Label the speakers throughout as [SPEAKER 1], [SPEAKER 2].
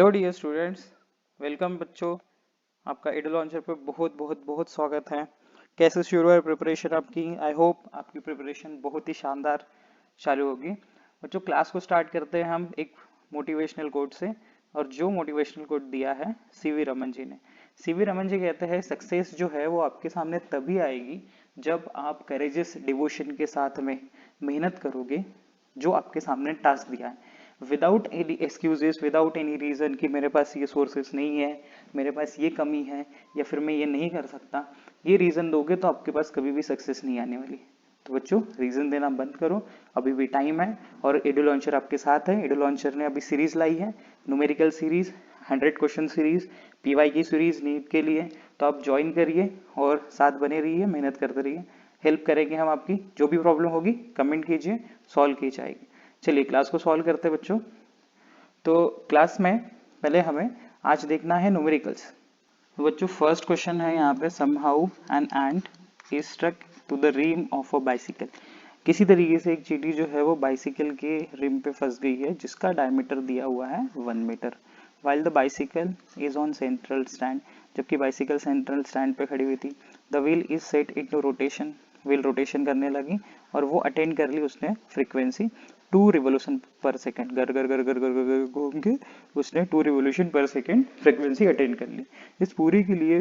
[SPEAKER 1] Hello dear students, welcome बच्चों। आपका एडो launcher पे बहुत बहुत बहुत स्वागत है। कैसे शुरू है प्रिपरेशन आपकी? आई होप आपकी प्रिपरेशन बहुत ही शानदार चालू होगी। बच्चों, क्लास को स्टार्ट करते हैं हम एक मोटिवेशनल कोट से। और जो मोटिवेशनल कोट दिया है सीवी रमन जी ने। सीवी रमन जी कहते हैं सक्सेस जो है वो आपके सामने तभी आएगी जब आप करेजियस डिवोशन के साथ में मेहनत करोगे जो आपके सामने टास्क दिया है, without any excuses, without any reason कि मेरे पास ये सोर्सेस नहीं है, मेरे पास ये कमी है, या फिर मैं ये नहीं कर सकता। ये रीज़न दोगे तो आपके पास कभी भी सक्सेस नहीं आने वाली। तो बच्चों, रीज़न देना बंद करो, अभी भी टाइम है। और एडो लॉन्चर आपके साथ है। एडो लॉन्चर ने अभी सीरीज लाई है, numerical series, 100 question series, PY की सीरीज नीट के लिए। तो आप ज्वाइन करिए और साथ बने रहिए, मेहनत करते रहिए। हेल्प करेंगे हम आपकी, जो भी प्रॉब्लम होगी कमेंट कीजिए, सॉल्व की जाएगी। चलिए क्लास को सॉल्व करते हैं बच्चों। तो क्लास में पहले हमें आज देखना है न्यूमेरिकल्स। तो बच्चों, फर्स्ट क्वेश्चन है यहाँ पे, somehow an ant is struck to the rim of a bicycle. किसी तरीके से एक चींटी जो है वो बाइसिकल के रिम पे फंस गई है जिसका डायमीटर दिया हुआ है 1 metre. While the bicycle is on central stand, जबकि बाइसिकल सेंट्रल स्टैंड पे खड़ी हुई थी। The wheel is set into rotation, wheel rotation करने लगी और वो अटेंड कर ली उसने फ्रीक्वेंसी 2 रिवोल्यूशन पर सेकेंड। गर गर गर गर गर गर गर घूम के उसने 2 revolution per second frequency attend कर ली। इस पूरी के लिए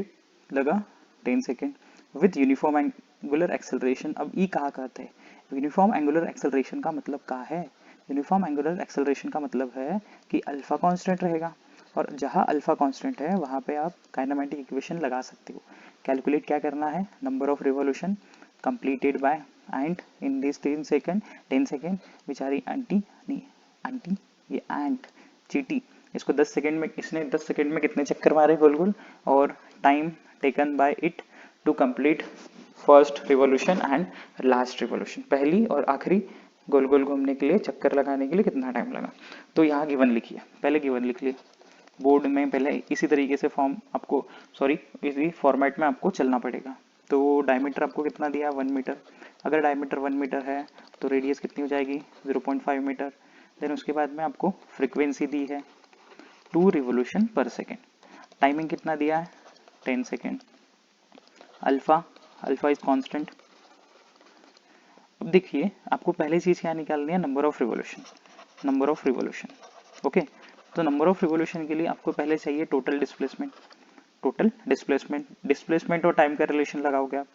[SPEAKER 1] लगा 10 second with uniform angular acceleration. अब ई कहाँ कहते हैं? यूनिफॉर्म एंगुलर एक्सेलरेशन का मतलब क्या है? यूनिफॉर्म एंगुलर एक्सेलरेशन का मतलब है कि अल्फा कांस्टेंट रहेगा, और जहाँ अल्फा कांस्टेंट है वहाँ पे आप काइनेमेटिक इक्वेशन लगा सकते हो। कैलकुलेट क्या करना है? Number of revolution completed by and in this 10 second बेचारी आंटी नहीं, आंटी ये एंट चीटी, इसको 10 सेकेंड में, इसने 10 सेकेंड में कितने चक्कर मारे गोल गोल, और time taken by it to complete first revolution and last revolution, पहली और आखिरी गोल गोल घूमने के लिए, चक्कर लगाने के लिए कितना टाइम लगा। तो यहाँ गिवन लिखिए, पहले गिवन लिख लिए बोर्ड में। पहले इसी तरीके से फॉर्म आपको, सॉरी इसी फॉर्मेट में आपको चलना पड़ेगा। तो डायमीटर आपको कितना दिया? 1 मीटर। अगर डायमीटर 1 मीटर है तो रेडियस कितनी हो जाएगी? 0.5 मीटर। देन उसके बाद में आपको फ्रीक्वेंसी दी है 2 रिवोल्यूशन पर सेकेंड। टाइमिंग कितना दिया है? 10 second. Alpha, alpha is constant. अब देखिए, आपको पहली चीज क्या निकालनी है? Number of revolution, number of revolution. Okay, तो नंबर ऑफ रिवोल्यूशन के लिए आपको पहले चाहिए total displacement. Total displacement, displacement और टाइम का रिलेशन लगाओगे आप।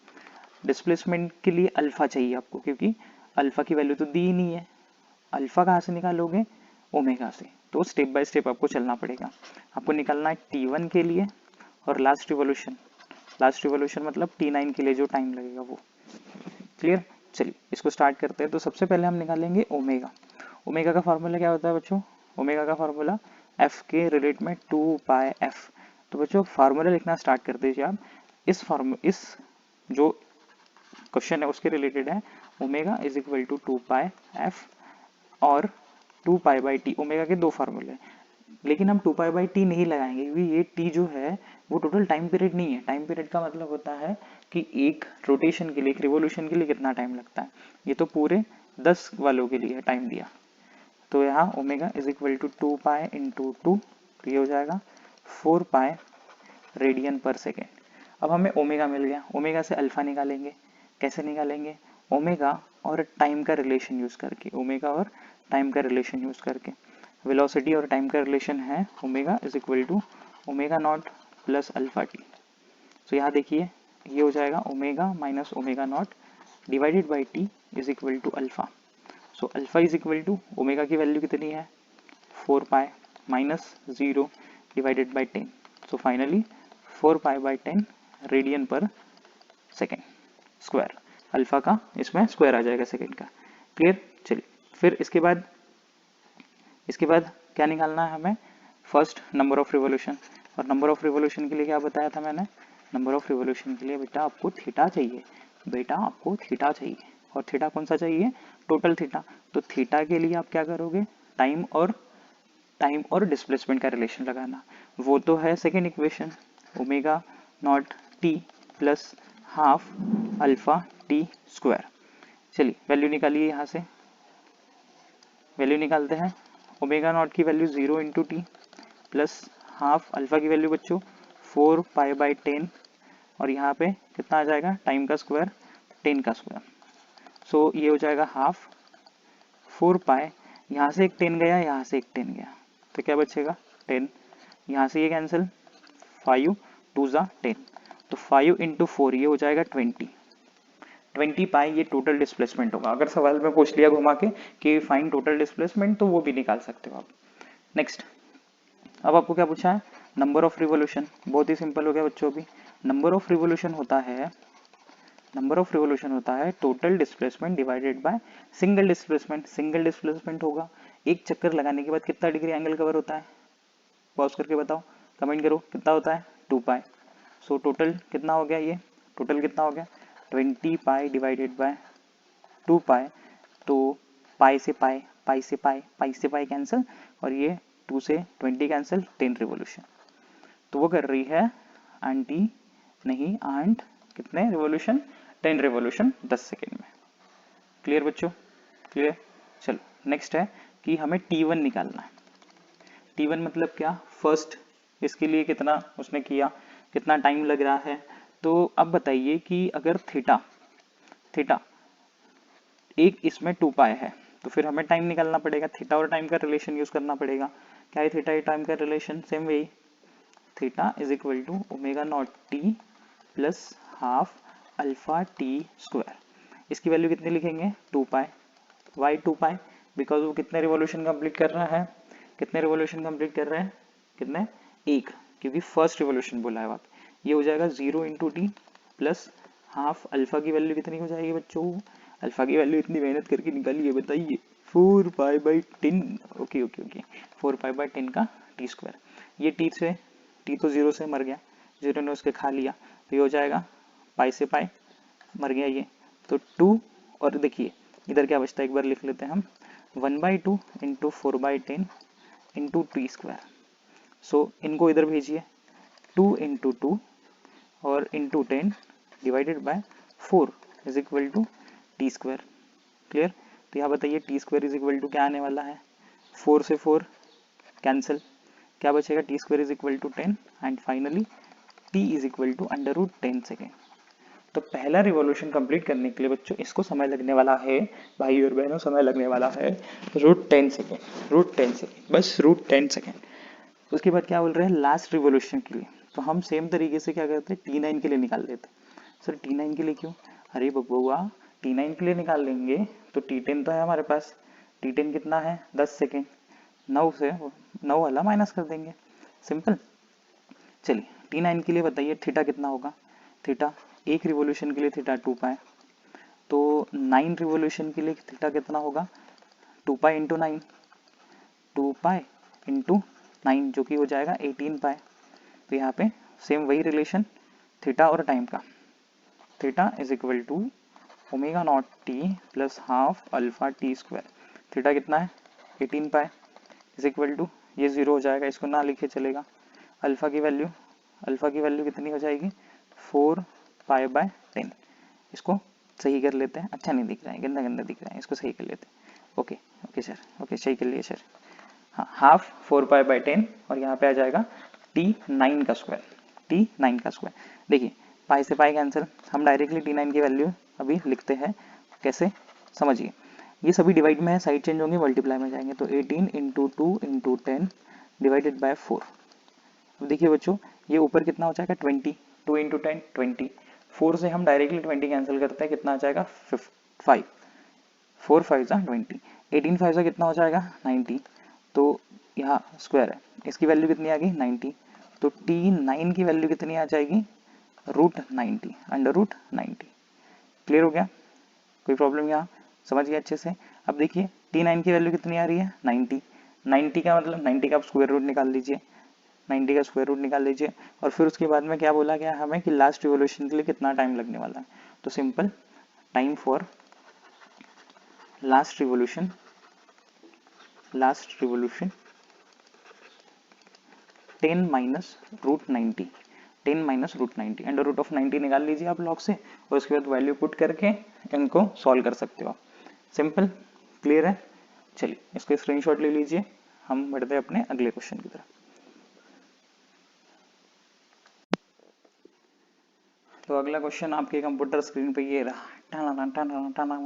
[SPEAKER 1] डिस्प्लेसमेंट के लिए अल्फा चाहिए आपको, क्योंकि अल्फा की वैल्यू तो दी ही नहीं है। अल्फा कहाँ से निकालोगे? ओमेगा से। तो स्टेप बाय स्टेप आपको चलना पड़ेगा। आपको निकालना है T1 के लिए और लास्ट रिवोल्यूशन, लास्ट रिवोल्यूशन मतलब T9 के लिए जो टाइम लगेगा वो। क्लियर? चलिए इसको स्टार्ट करते हैं। तो सबसे पहले हम निकालेंगे ओमेगा। ओमेगा का फॉर्मूला क्या होता है बच्चों? ओमेगा का फॉर्मूला एफ के रिलेट में 2πf। तो बच्चों फार्मूला लिखना स्टार्ट कर दीजिए आप। इस जो क्वेश्चन है उसके रिलेटेड है। Omega is equal to 2πf और 2π/t। ओमेगा के दो फार्मूले हैं, लेकिन हम 2π/t नहीं लगाएंगे क्योंकि ये t जो है वो टोटल टाइम पीरियड नहीं है। टाइम पीरियड का मतलब होता है कि एक रोटेशन के लिए, एक रिवोल्यूशन के लिए कितना टाइम लगता है। ये तो पूरे 10 वालों के लिए टाइम दिया। तो यहाँ omega is equal to 2π into 2, तो ये हो जाएगा 4π रेडियन पर सेकेंड। अब हमें ओमेगा मिल गया। ओमेगा से अल्फा निकालेंगे। कैसे निकालेंगे? ओमेगा और टाइम का रिलेशन यूज करके, ओमेगा और टाइम का रिलेशन यूज करके। वेलोसिटी और टाइम का रिलेशन है omega is equal to omega naught plus alpha T. तो यहाँ देखिए ये हो जाएगा omega minus omega naught divided by T is equal to alpha. So alpha is equal to, omega की वैल्यू कितनी है? 4π minus 0 divided by 10। So finally 4π/10 radian पर सेकेंड स्क्वायर। अल्फा का इसमें स्क्वायर आ जाएगा सेकेंड का। क्लियर? चलिए फिर इसके बाद क्या निकालना है हमें? First number of revolution. और नंबर ऑफ रिवोल्यूशन के लिए क्या बताया था मैंने? नंबर ऑफ रिवोल्यूशन के लिए बेटा आपको थीटा चाहिए। बेटा आपको थीटा चाहिए, और थीटा कौन सा चाहिए? Total theta. तो थीटा के लिए आप क्या करोगे? टाइम और डिस्प्लेसमेंट का रिलेशन लगाना। वो तो है second equation, omega naught T plus half alpha T square. चलिए वैल्यू निकालिए, यहाँ से वैल्यू निकालते हैं। ओमेगा नॉट की value 0 into T plus half alpha की वैल्यू बच्चों 4 पाई/10 और यहाँ पे कितना आ जाएगा टाइम का स्क्वायर 10 का स्क्वायर। सो ये हो जाएगा हाफ 4 पाई, यहाँ से एक 10 गया, यहाँ से एक 10 गया, तो क्या बचेगा 10, यहाँ से ये कैंसिल 5 2 ज़ा 10, तो 5 इंटू 4 ये हो जाएगा 20 पाई, ये टोटल डिस्प्लेसमेंट होगा। अगर सवाल में पूछ लिया घुमा के कि फाइंड टोटल डिस्प्लेसमेंट तो वो भी निकाल सकते हो आप। नेक्स्ट, अब आपको क्या पूछा है नंबर ऑफ रिवोल्यूशन। बहुत ही सिंपल हो गया बच्चों। भी नंबर ऑफ रिवोल्यूशन होता है total displacement divided by single displacement. Single displacement होगा एक चक्कर लगाने के बाद कितना डिग्री एंगल कवर होता है, पॉज करके बताओ, कमेंट करो कितना होता है 2 पाई। सो टोटल कितना हो गया, ये टोटल कितना हो गया 20 पाई डिवाइडेड बाय 2 पाई। तो पाई से पाई, पाई से पाई, पाई से पाई कैंसिल, और ये 2 से 20 कैंसिल, 10 रिवोल्यूशन। तो वो कर रही है आंटी नहीं आंट कितने रिवोल्यूशन 10 रिवोल्यूशन 10 सेकेंड में। क्लियर बच्चों, क्लियर। चलो नेक्स्ट है कि हमें T1 निकालना है। T1 मतलब क्या, फर्स्ट, इसके लिए कितना उसने किया, कितना टाइम लग रहा है। तो अब बताइए कि अगर थीटा एक इसमें 2 पाई है तो फिर हमें टाइम निकालना पड़ेगा, थीटा और टाइम का रिलेशन यूज करना पड़ेगा। क्या है थीटा टाइम का रिलेशन, सेम वही, theta is equal to omega naught T plus half alpha T square. इसकी वैल्यू कितनी लिखेंगे 2 पाई। वाई 2 पाई, बिकॉज वो कितने रिवोल्यूशन कंप्लीट कर रहा है, कितने रिवोल्यूशन कंप्लीट कर रहे हैं, कितने, एक, क्योंकि फर्स्ट रिवोल्यूशन बोला है वहाँ पे। ये हो जाएगा 0 into T plus half alpha की वैल्यू कितनी हो जाएगी बच्चों, अल्फा की वैल्यू इतनी मेहनत करके निकाली है बताइए 4 पाई/10। ओके ओके ओके 4 पाई/10 का टी स्क्वायर। ये टी से, टी तो 0 से मर गया, 0 ने उसके खा लिया, तो ये हो जाएगा पाई से पाई, मर गया ये, तो 2, और देखिए इधर क्या बचता है एक बार लिख लेते हैं हम, 1/2 into 4/10 into t square. So इनको इधर भेजिए, 2 इंटू 2 और into 10 divided by 4 is equal to t square. Clear. तो यहाँ बताइए t square is equal to क्या आने वाला है, 4 से 4 कैंसिल, क्या बचेगा T square is equal to 10 and finally T is equal to √10 second. तो पहला रिवॉल्यूशन कंप्लीट करने के लिए बच्चों इसको समय लगने वाला है, भाई और बहनों समय लगने वाला है √10 सेकेंड, √10 सेकेंड, बस √10 सेकेंड। उसके बाद क्या बोल रहे हैं लास्ट रिवॉल्यूशन के लिए, तो हम सेम तरीके से क्या करते हैं T9 के लिए निकाल लेते हैं। सर T9 के लिए क्यों, अरे बबुआ T9 के लिए निकाल लेंगे तो T10 तो है हमारे पास, T10 कितना है 10 सेकेंड, 9 से 9 वाला माइनस कर देंगे, सिंपल। चलिए T9 के लिए बताइए थीटा कितना होगा, थीटा एक रिवॉल्यूशन के लिए थीटा 2 पाई, तो 9 रिवॉल्यूशन के लिए थीटा कितना होगा 2 पाई इंटू 9, 2 पाई इंटू 9 जो कि हो जाएगा 18 पाई। तो यहाँ पे सेम वही रिलेशन थीटा और टाइम का, theta is equal to omega naught T plus half alpha T square. Theta कितना है 18 पाई इज इक्वल टू, ये 0 हो जाएगा, इसको ना लिखे चलेगा, अल्फा की वैल्यू कितनी हो जाएगी 4 पाई/10। इसको सही कर लेते हैं, अच्छा नहीं दिख रहा है, गंदा गंदा दिख रहा है, इसको सही कर लेते हैं। ओके ओके सर, ओके सही कर लिए सर। हाँ हाफ 4 पाई/10 और यहाँ पे आ जाएगा T9 का स्क्वायर, T9 का स्क्वायर। देखिए पाई से पाई कैंसिल, हम डायरेक्टली T9 की वैल्यू अभी लिखते हैं, कैसे समझिए, ये सभी डिवाइड में है, साइड चेंज होंगे मल्टीप्लाई में जाएंगे, तो 18 इंटू 2 इंटू 10 डिवाइडेड बाय 4। अब देखिए बच्चों ये ऊपर कितना हो जाएगा 20, 2 इंटू 10 20, 4 से हम डायरेक्टली 20 कैंसिल करते हैं, कितना आ जाएगा 5, 4 5 20, 18 5 से कितना हो जाएगा 90, तो यहाँ स्क्वायर है, इसकी वैल्यू कितनी आ गई 90, तो T9 की वैल्यू कितनी आ जाएगी √90, √90। क्लियर हो गया, कोई प्रॉब्लम यहाँ, समझ गया अच्छे से। अब देखिए T9 की वैल्यू कितनी आ रही है 90, 90 का मतलब 90 का स्क्वायर रूट निकाल लीजिए, 90 का स्क्वायर रूट निकाल लीजिए, और फिर उसके बाद में क्या बोला गया हमें कि लास्ट रिवोल्यूशन के लिए कितना टाइम लगने वाला है, तो simple time for last revolution 10 minus √90, 10 minus √90, under root of 90 निकाल लीजिए आप लॉग से, और उसके बाद वैल्यू पुट करके इनको सॉल्व कर सकते हो आप, सिंपल। क्लियर है, चलिए इसको स्क्रीनशॉट ले लीजिए, हम बढ़ते हैं अपने अगले क्वेश्चन की तरफ। तो अगला क्वेश्चन आपके कंप्यूटर स्क्रीन पे ये रहा, टाना टाना टाना।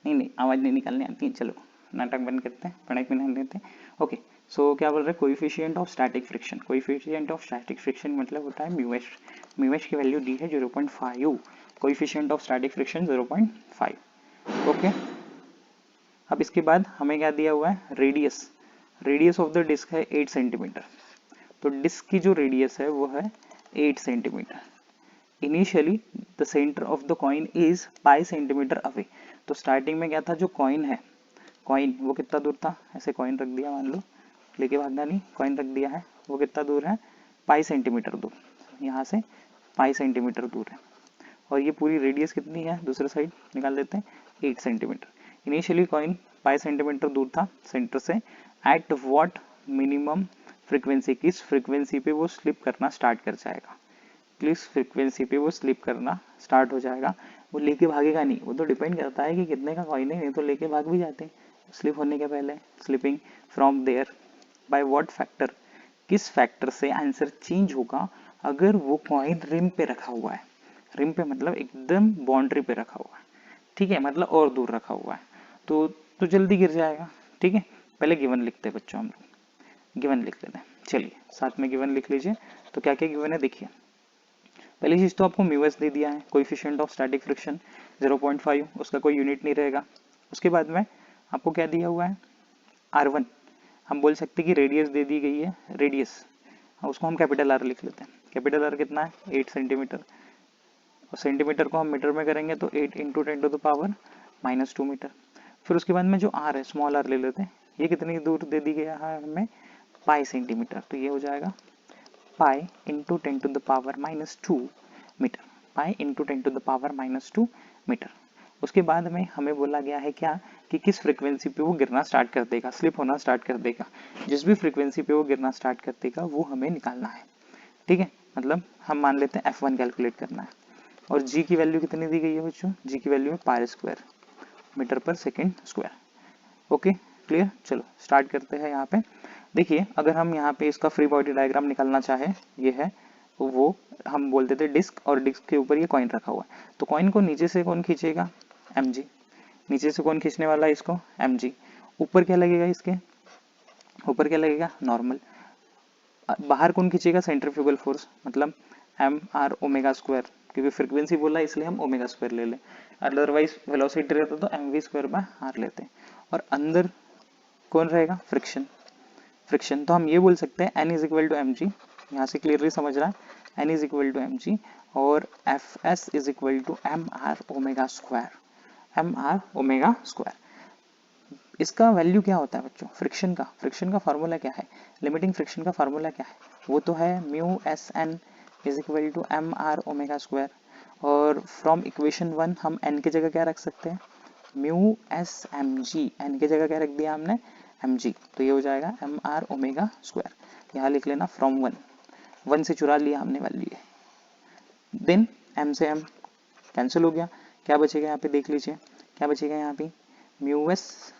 [SPEAKER 1] नहीं आवाज नहीं निकालनी आती है, चलो नाटक बंद करते हैं, पढ़ाई पे ध्यान देते हैं। ओके, सो क्या बोल रहे हैं, coefficient of static friction. Coefficient of static friction मतलब होता है म्यू एच। म्यू एच की वैल्यू दी है 0.5, coefficient of static friction 0.5। Okay, अब इसके बाद हमें क्या दिया हुआ है, radius. Radius of the disc है 8 सेंटीमीटर। तो डिस्क की जो रेडियस है वो है 8 centimetre. Initially the centre of the coin is pi centimetre away. तो स्टार्टिंग में क्या था, जो कॉइन है, कॉइन वो कितना दूर था, ऐसे कॉइन रख दिया, मान लो लेके भागना नहीं, कॉइन रख दिया है, वो कितना दूर है, पाई सेंटीमीटर दूर, यहाँ से पाई सेंटीमीटर दूर है। और ये पूरी रेडियस कितनी है, दूसरे साइड निकाल देते हैं, 8 सेंटीमीटर। इनिशियली कॉइन पाई सेंटीमीटर दूर था सेंटर से। एट व्हाट मिनिमम फ्रीक्वेंसी, किस फ्रीक्वेंसी पे वो स्लिप करना स्टार्ट कर जाएगा, किस फ्रीक्वेंसी पे वो स्लिप करना स्टार्ट हो जाएगा। वो लेके भागेगा नहीं, वो तो डिपेंड करता है कि कितने का कॉइन है, नहीं तो लेके भाग भी जाते हैं स्लिप होने के पहले। Slipping from there by what factor, किस फैक्टर से आंसर चेंज होगा अगर वो कॉइन रिम पे रखा हुआ है। रिम पे मतलब एकदम बाउंड्री पे रखा हुआ है, ठीक है, मतलब और दूर रखा हुआ है, तो जल्दी गिर जाएगा। ठीक है, पहले गिवन लिखते हैं बच्चों, हम लोग गिवन लिख लेते हैं। चलिए साथ में गिवन लिख लीजिए। तो क्या क्या गिवन है देखिए। पहली चीज तो आपको म्यू एस दे दिया है, कोएफिशिएंट ऑफ स्टैटिक फ्रिक्शन 0.5, उसका कोई यूनिट नहीं रहेगा। उसके बाद में आपको क्या दिया हुआ है, R1। हम बोल सकते हैं कि रेडियस दे दी गई है, रेडियस उसको हम कैपिटल आर लिख लेते हैं। कैपिटल आर कितना है, 8 सेंटीमीटर, और सेंटीमीटर को हम मीटर में करेंगे तो 8 into 10 to the power -2 metre. फिर उसके बाद में जो आर है, स्मॉल आर ले लेते हैं, ये कितनी दूर दे दी गया है हमें, पाई सेंटीमीटर, तो ये हो जाएगा pi into 10 to the power -2 metre, pi into 10 to the power -2 metre. उसके बाद में हमें बोला गया है क्या, कि किस फ्रीक्वेंसी पे वो गिरना स्टार्ट कर देगा, स्लिप होना स्टार्ट कर देगा। जिस भी फ्रीक्वेंसी पे वो गिरना स्टार्ट कर देगा वो हमें निकालना है। ठीक है, मतलब हम मान लेते हैं F1 कैलकुलेट करना है। और G की वैल्यू कितनी दी गई है बच्चों, G की वैल्यू है पाई स्क्वायर मीटर पर सेकेंड स्क्वायर। ओके क्लियर, चलो स्टार्ट करते हैं। यहाँ पे देखिए, अगर हम यहाँ पे इसका फ्री बॉडी डायग्राम निकालना चाहे, ये है वो, हम बोल देते डिस्क, और डिस्क के ऊपर ये कॉइन रखा हुआ है। तो कॉइन को नीचे से कौन खींचेगा, mg, नीचे से कौन खींचने वाला है इसको, mg। ऊपर क्या लगेगा, इसके ऊपर क्या लगेगा, नॉर्मल। बाहर कौन खींचेगा, सेंट्रीफ्यूगल फोर्स, मतलब एम आर ओमेगा स्क्वायर, क्योंकि फ्रीक्वेंसी बोला इसलिए हम ओमेगा स्क्वायर ले लें, अदरवाइज वेलोसिटी रहता तो M we square by R लेते हैं। और अंदर कौन रहेगा, फ्रिक्शन। फ्रिक्शन तो हम ये बोल सकते हैं N is equal to M G, यहाँ से क्लियरली समझ रहा है, N is equal to M G, और F S is equal to M R omega square, M R omega square. इसका वैल्यू क्या होता है बच्चों, फ्रिक्शन का फार्मूला क्या है, लिमिटिंग फ्रिक्शन का फार्मूला क्या है, वो तो है mu S N is equal to M R omega square. और फ्रॉम इक्वेशन 1 हम एन की जगह क्या रख सकते हैं, mu S M G, N की जगह क्या रख दिया हमने, एम जी, तो ये हो जाएगा एम आर ओमेगा स्क्वायर। यहाँ लिख लेना फ्रॉम 1 से चुरा लिया हमने वैल्यू, देन एम से एम कैंसिल हो गया, क्या बचेगा यहाँ पे देख लीजिए, क्या बचेगा यहाँ पे, mu S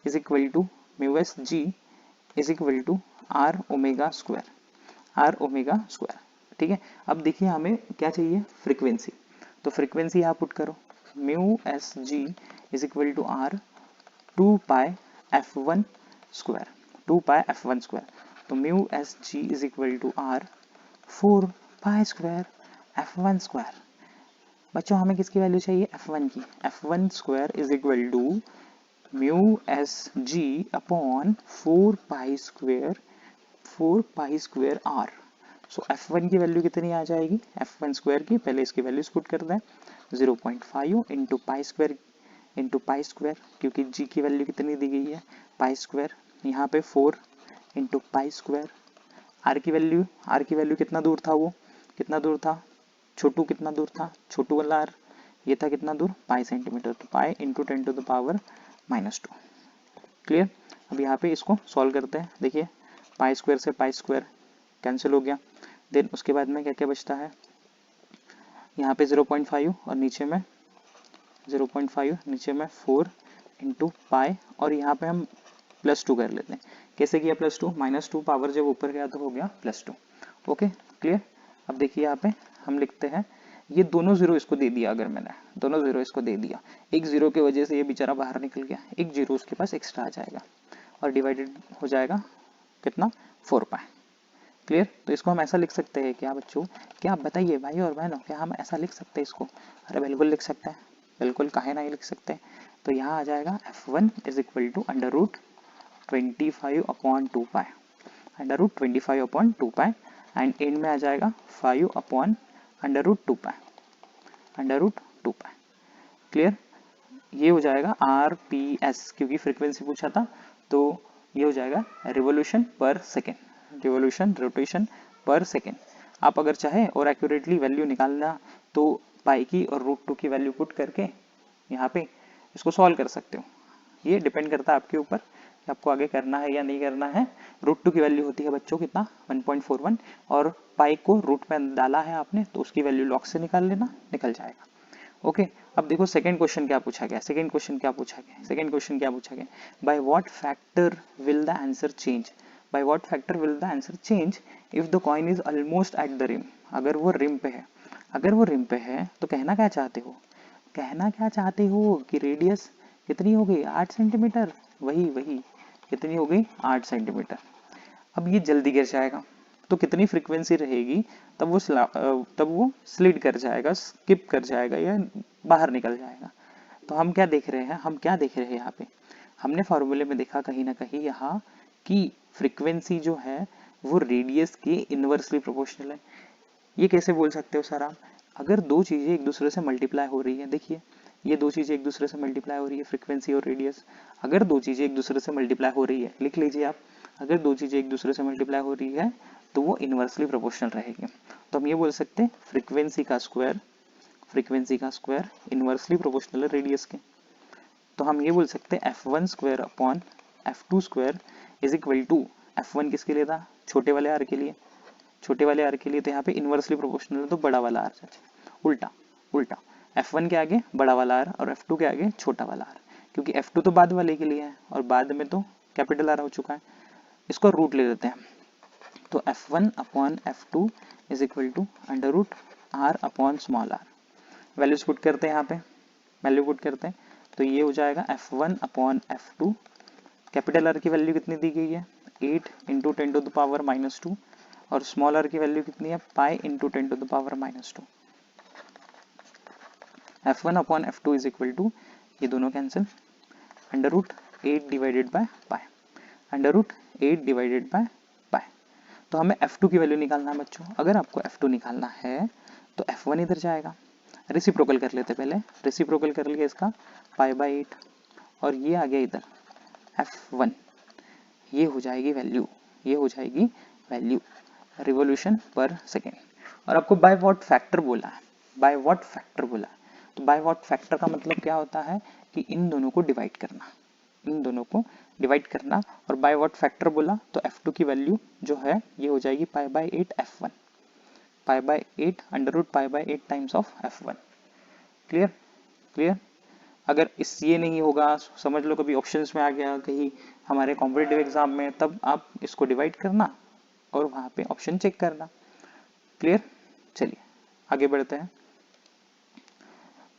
[SPEAKER 1] is equal to mu S G is equal to R omega square, R omega square. ठीक है, अब देखिए हमें क्या चाहिए, फ्रीक्वेंसी। तो फ्रीक्वेंसी यहाँ पुट करो, mu S G is equal to R 2 pi f1 square, 2 pi f1 square. तो mu S G is equal to R 4 pi square f1 square. बच्चों हमें किसकी वैल्यू चाहिए, f1 की, f1 square is equal to mu S G upon 4 pi square, 4 pi square R. So f1 की value कितनी आ जाएगी, f1 square की, पहले इसकी वैल्यू पुट कर दें, 0.5 into pi square into pi square, क्योंकि g की वैल्यू कितनी दी गई है, पाई स्क्वायर, यहाँ पे 4 इंटू पाई स्क्वायर। r की वैल्यू कितना दूर था, वो कितना दूर था, छोटू कितना दूर था, छोटू वाला r, ये था कितना दूर, पाई सेंटीमीटर, तो pi into 10 to the power -2। Clear, अब यहाँ पे इसको सॉल्व करते हैं। देखिए पाई स्क्वायर से पाई स्क्वायर कैंसिल हो गया, देन उसके बाद में क्या क्या बचता है, यहाँ पे 0.5 और नीचे में 0.5, नीचे में 4 इंटू पाई, और यहाँ पे हम +2 कर लेते हैं। कैसे किया +2, -2 पावर जब ऊपर गया तो हो गया +2। ओके क्लियर, अब देखिए यहाँ पे हम लिखते हैं ये दोनों जीरो इसको दे दिया, अगर मैंने दोनों जीरो इसको दे दिया, एक जीरो की वजह से ये बेचारा बाहर निकल गया, एक जीरो उसके पास एक्स्ट्रा आ जाएगा और डिवाइडेड हो जाएगा कितना, 4 पाई। क्लियर। तो इसको हम ऐसा लिख सकते हैं क्या बच्चों, क्या आप बताइए भाई और बहनों, क्या हम ऐसा लिख सकते हैं इसको? अरे बिल्कुल लिख सकते हैं, बिल्कुल, काहे नहीं लिख सकते। तो यहाँ आ जाएगा F1 is equal to under root 25/2 pi, under root 25/2 pi, and end में आ जाएगा 5/√2 pi, under root 2 pi. Clear. ये हो जाएगा RPS, क्योंकि फ्रीक्वेंसी पूछा था, तो ये हो जाएगा revolution per second, revolution rotation पर सेकेंड। आप अगर चाहे और एक्यूरेटली वैल्यू निकालना तो पाई की और √2 की वैल्यू पुट करके यहाँ पे इसको सॉल्व कर सकते हो। ये डिपेंड करता है आपके ऊपर कि आपको आगे करना है या नहीं करना है। √2 की वैल्यू होती है बच्चों कितना, 1.41, और पाई को रूट में डाला है आपने तो उसकी वैल्यू लॉग से निकाल लेना, निकल जाएगा। ओके। अब देखो सेकंड क्वेश्चन क्या पूछा गया, सेकंड क्वेश्चन क्या पूछा गया, by what factor will the answer change, by what factor will the answer change if the coin is almost at the rim. अगर वो रिम पे है, अगर वो रिम पे है तो कहना क्या चाहते हो, कहना क्या चाहते हो कि रेडियस कितनी हो गई, 8 सेंटीमीटर, वही कितनी हो गई, 8 सेंटीमीटर। अब ये जल्दी गिर जाएगा तो कितनी फ्रीक्वेंसी रहेगी, तब वो स्लिड कर जाएगा, स्किप कर जाएगा या बाहर निकल जाएगा। तो हम क्या देख रहे हैं, यहाँ पे हमने फॉर्मूले में देखा कहीं ना कहीं यहाँ कि फ्रीक्वेंसी जो है वो रेडियस के इनवर्सली प्रोपोर्शनल है। ये कैसे बोल सकते हो सर आप, अगर दो चीजें एक दूसरे से मल्टीप्लाई हो रही है, देखिए ये दो चीजें एक दूसरे से मल्टीप्लाई हो रही है, फ्रीक्वेंसी और रेडियस, अगर दो चीजें एक दूसरे से मल्टीप्लाई हो रही है, लिख लीजिए आप, अगर दो चीजें एक दूसरे से मल्टीप्लाई हो रही है तो वो इनवर्सली प्रोपोर्शनल रहेगी। तो हम ये बोल सकते हैं फ्रीक्वेंसी का स्क्वायर इनवर्सली प्रोपोर्शनल है रेडियस के। तो हम ये बोल सकते हैं F1 square upon F2 square is equal to, F1 किसके लिए था, छोटे वाले आर के लिए, छोटे वाले आर के लिए, तो यहाँ पे इनवर्सली प्रोपोर्शनल है तो बड़ा वाला आर, उल्टा उल्टा, F1 के आगे बड़ा वाला आर और F2 के आगे छोटा वाला आर, क्योंकि F2 तो बाद वाले के लिए है और बाद में तो कैपिटल आर हो चुका है, इसको रूट ले लेते हैं। तो F1 upon F2 is equal to under root R upon small R, values put करते हैं, यहाँ पे वैल्यू पुट करते हैं, तो ये हो जाएगा F1 upon F2, capital R की वैल्यू कितनी दी गई है, 8 इंटू 10⁻², और स्मॉल आर की वैल्यू कितनी है, pi into 10⁻²। F1 upon F2 is equal to, ये दोनों cancel, under root 8 divided by pi, under root 8 divided by pi. तो हमें F2 की वैल्यू निकालना है बच्चों, अगर आपको F2 निकालना है तो F1 इधर जाएगा, रेसिप्रोकल कर लेते पहले, रेसिप्रोकल कर लिया इसका पाई/8, और ये आ गया इधर F1, ये हो जाएगी वैल्यू, ये हो जाएगी वैल्यू रिवोल्यूशन पर सेकेंड। और आपको बाय व्हाट फैक्टर बोला है, बाय व्हाट फैक्टर बोला है, तो बाय व्हाट फैक्टर का मतलब क्या होता है कि इन दोनों को डिवाइड करना, इन दोनों को डिवाइड करना, और बाय व्हाट फैक्टर बोला तो F2 की वैल्यू जो है ये हो जाएगी pi F1, pi under root pi times of F1। Clear, clear. अगर इस ये नहीं होगा, समझ लो कभी ऑप्शंस में आ गया कहीं हमारे कॉम्पिटिटिव एग्जाम में, तब आप इसको डिवाइड करना और वहां पे ऑप्शन चेक करना। क्लियर। चलिए आगे बढ़ते हैं।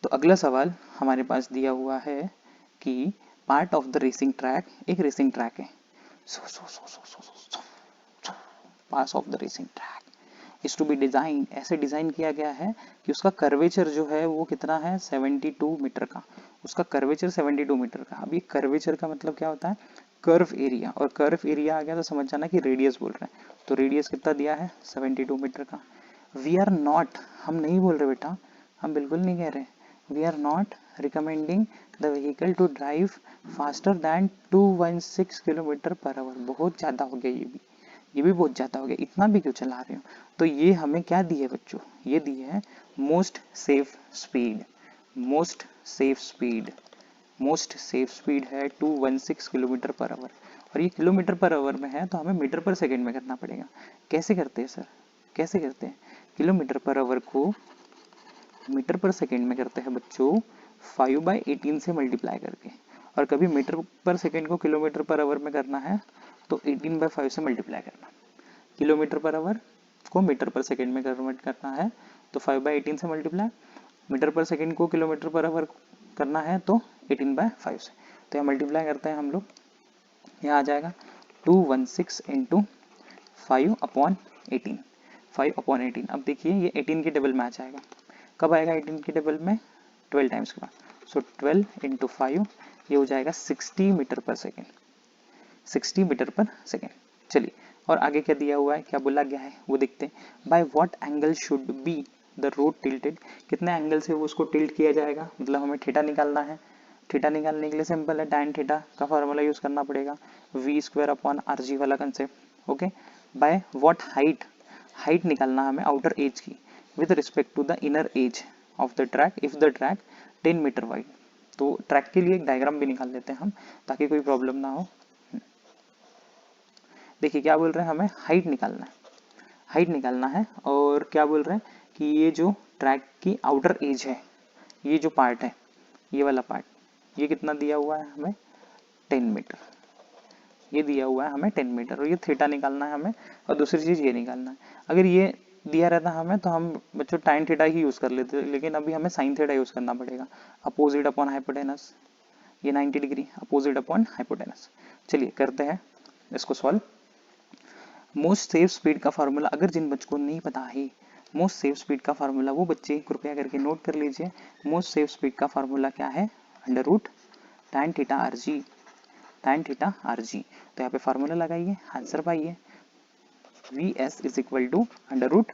[SPEAKER 1] तो अगला सवाल हमारे पास दिया हुआ है कि part of the racing track, एक रेसिंग ट्रैक है, pass of the racing track is to be design, ऐसे डिजाइन किया गया है कि उसका कर्वेचर जो है वो कितना है, 72 मीटर का, उसका कर्वेचर 72 मीटर का। अब ये कर्वेचर का मतलब क्या होता है, कर्व एरिया, और कर्व एरिया आ गया तो समझ जाना कि रेडियस बोल रहे हैं, तो रेडियस कितना दिया है, 72 मीटर का। वी आर नॉट, हम नहीं बोल रहे बेटा, हम बिल्कुल नहीं कह रहे, we are not recommending the vehicle to drive faster than 216 kilometre per hour. बहुत ज्यादा हो गया, ये भी बहुत ज्यादा हो गया, इतना भी क्यों चला रहे हो। तो ये हमें क्या दी है बच्चों, ये दी है most safe speed, most safe speed, most safe speed है 216 किलोमीटर पर आवर, और ये किलोमीटर पर आवर में है तो हमें मीटर पर सेकेंड में करना पड़ेगा। कैसे करते हैं सर, कैसे करते हैं, किलोमीटर पर आवर को मीटर पर सेकेंड में करते हैं बच्चों 5/18 से मल्टीप्लाई करके, और कभी मीटर पर सेकेंड को किलोमीटर पर आवर में करना है तो 18/5 से मल्टीप्लाई करना, किलोमीटर पर आवर को मीटर पर सेकेंड में कन्वर्ट करना है तो 5/18 से मल्टीप्लाई, मीटर पर सेकेंड को किलोमीटर पर आवर करना है तो 18/5 से, तो यहाँ मल्टीप्लाई करते हैं हम लोग, यहाँ आ जाएगा 216 इंटू 5/18, 5/18। अब देखिए ये 18 के डबल में आ जाएगा, कब आएगा 18 के डबल में, 12 टाइम्स के बाद, सो 12 इंटू 5 ये हो जाएगा 60 मीटर पर सेकेंड, 60 मीटर पर सेकेंड। चलिए और आगे क्या दिया हुआ है, क्या बोला गया है वो देखते हैं। By what angle should be the road tilted, कितने एंगल से वो उसको टिल्ट किया जाएगा, मतलब हमें थीटा निकालना है। थीटा निकालने के लिए सिंपल है, tan थीटा का फॉर्मूला यूज करना पड़ेगा, v² वाला concept. Okay, by what height, height निकालना हमें आउटर एज की with respect to the inner edge of the track if the track 10 metre wide. तो ट्रैक के लिए एक डायग्राम भी निकाल लेते हैं हम, ताकि कोई प्रॉब्लम ना हो। देखिए क्या बोल रहे हैं, हमें हाइट निकालना है, हाइट निकालना है, और क्या बोल रहे हैं कि ये जो ट्रैक की आउटर एज है, ये जो पार्ट है, ये वाला पार्ट, ये कितना दिया हुआ है हमें, 10 मीटर, ये दिया हुआ है हमें 10 मीटर, और ये थीटा निकालना है हमें, और दूसरी चीज ये निकालना है। अगर ये दिया रहता हमें तो हम बच्चों tan थीटा ही यूज कर लेते, लेकिन अभी हमें sin थीटा यूज करना पड़ेगा, अपोजिट अपॉन हाइपोटेनस, ये 90 डिग्री अपोजिट अपॉन हाइपोटेनस। चलिए करते हैं इसको सॉल्व। मोस्ट सेफ स्पीड का फार्मूला, अगर जिन बच्चों को नहीं पता है मोस्ट सेफ स्पीड का फार्मूला, वो बच्चे कृपया करके नोट कर लीजिए। मोस्ट सेफ स्पीड का फार्मूला क्या है, under root tan theta R G, tan theta R G. तो यहाँ पे फार्मूला लगाइए, आंसर पाइए, V S is equal to under root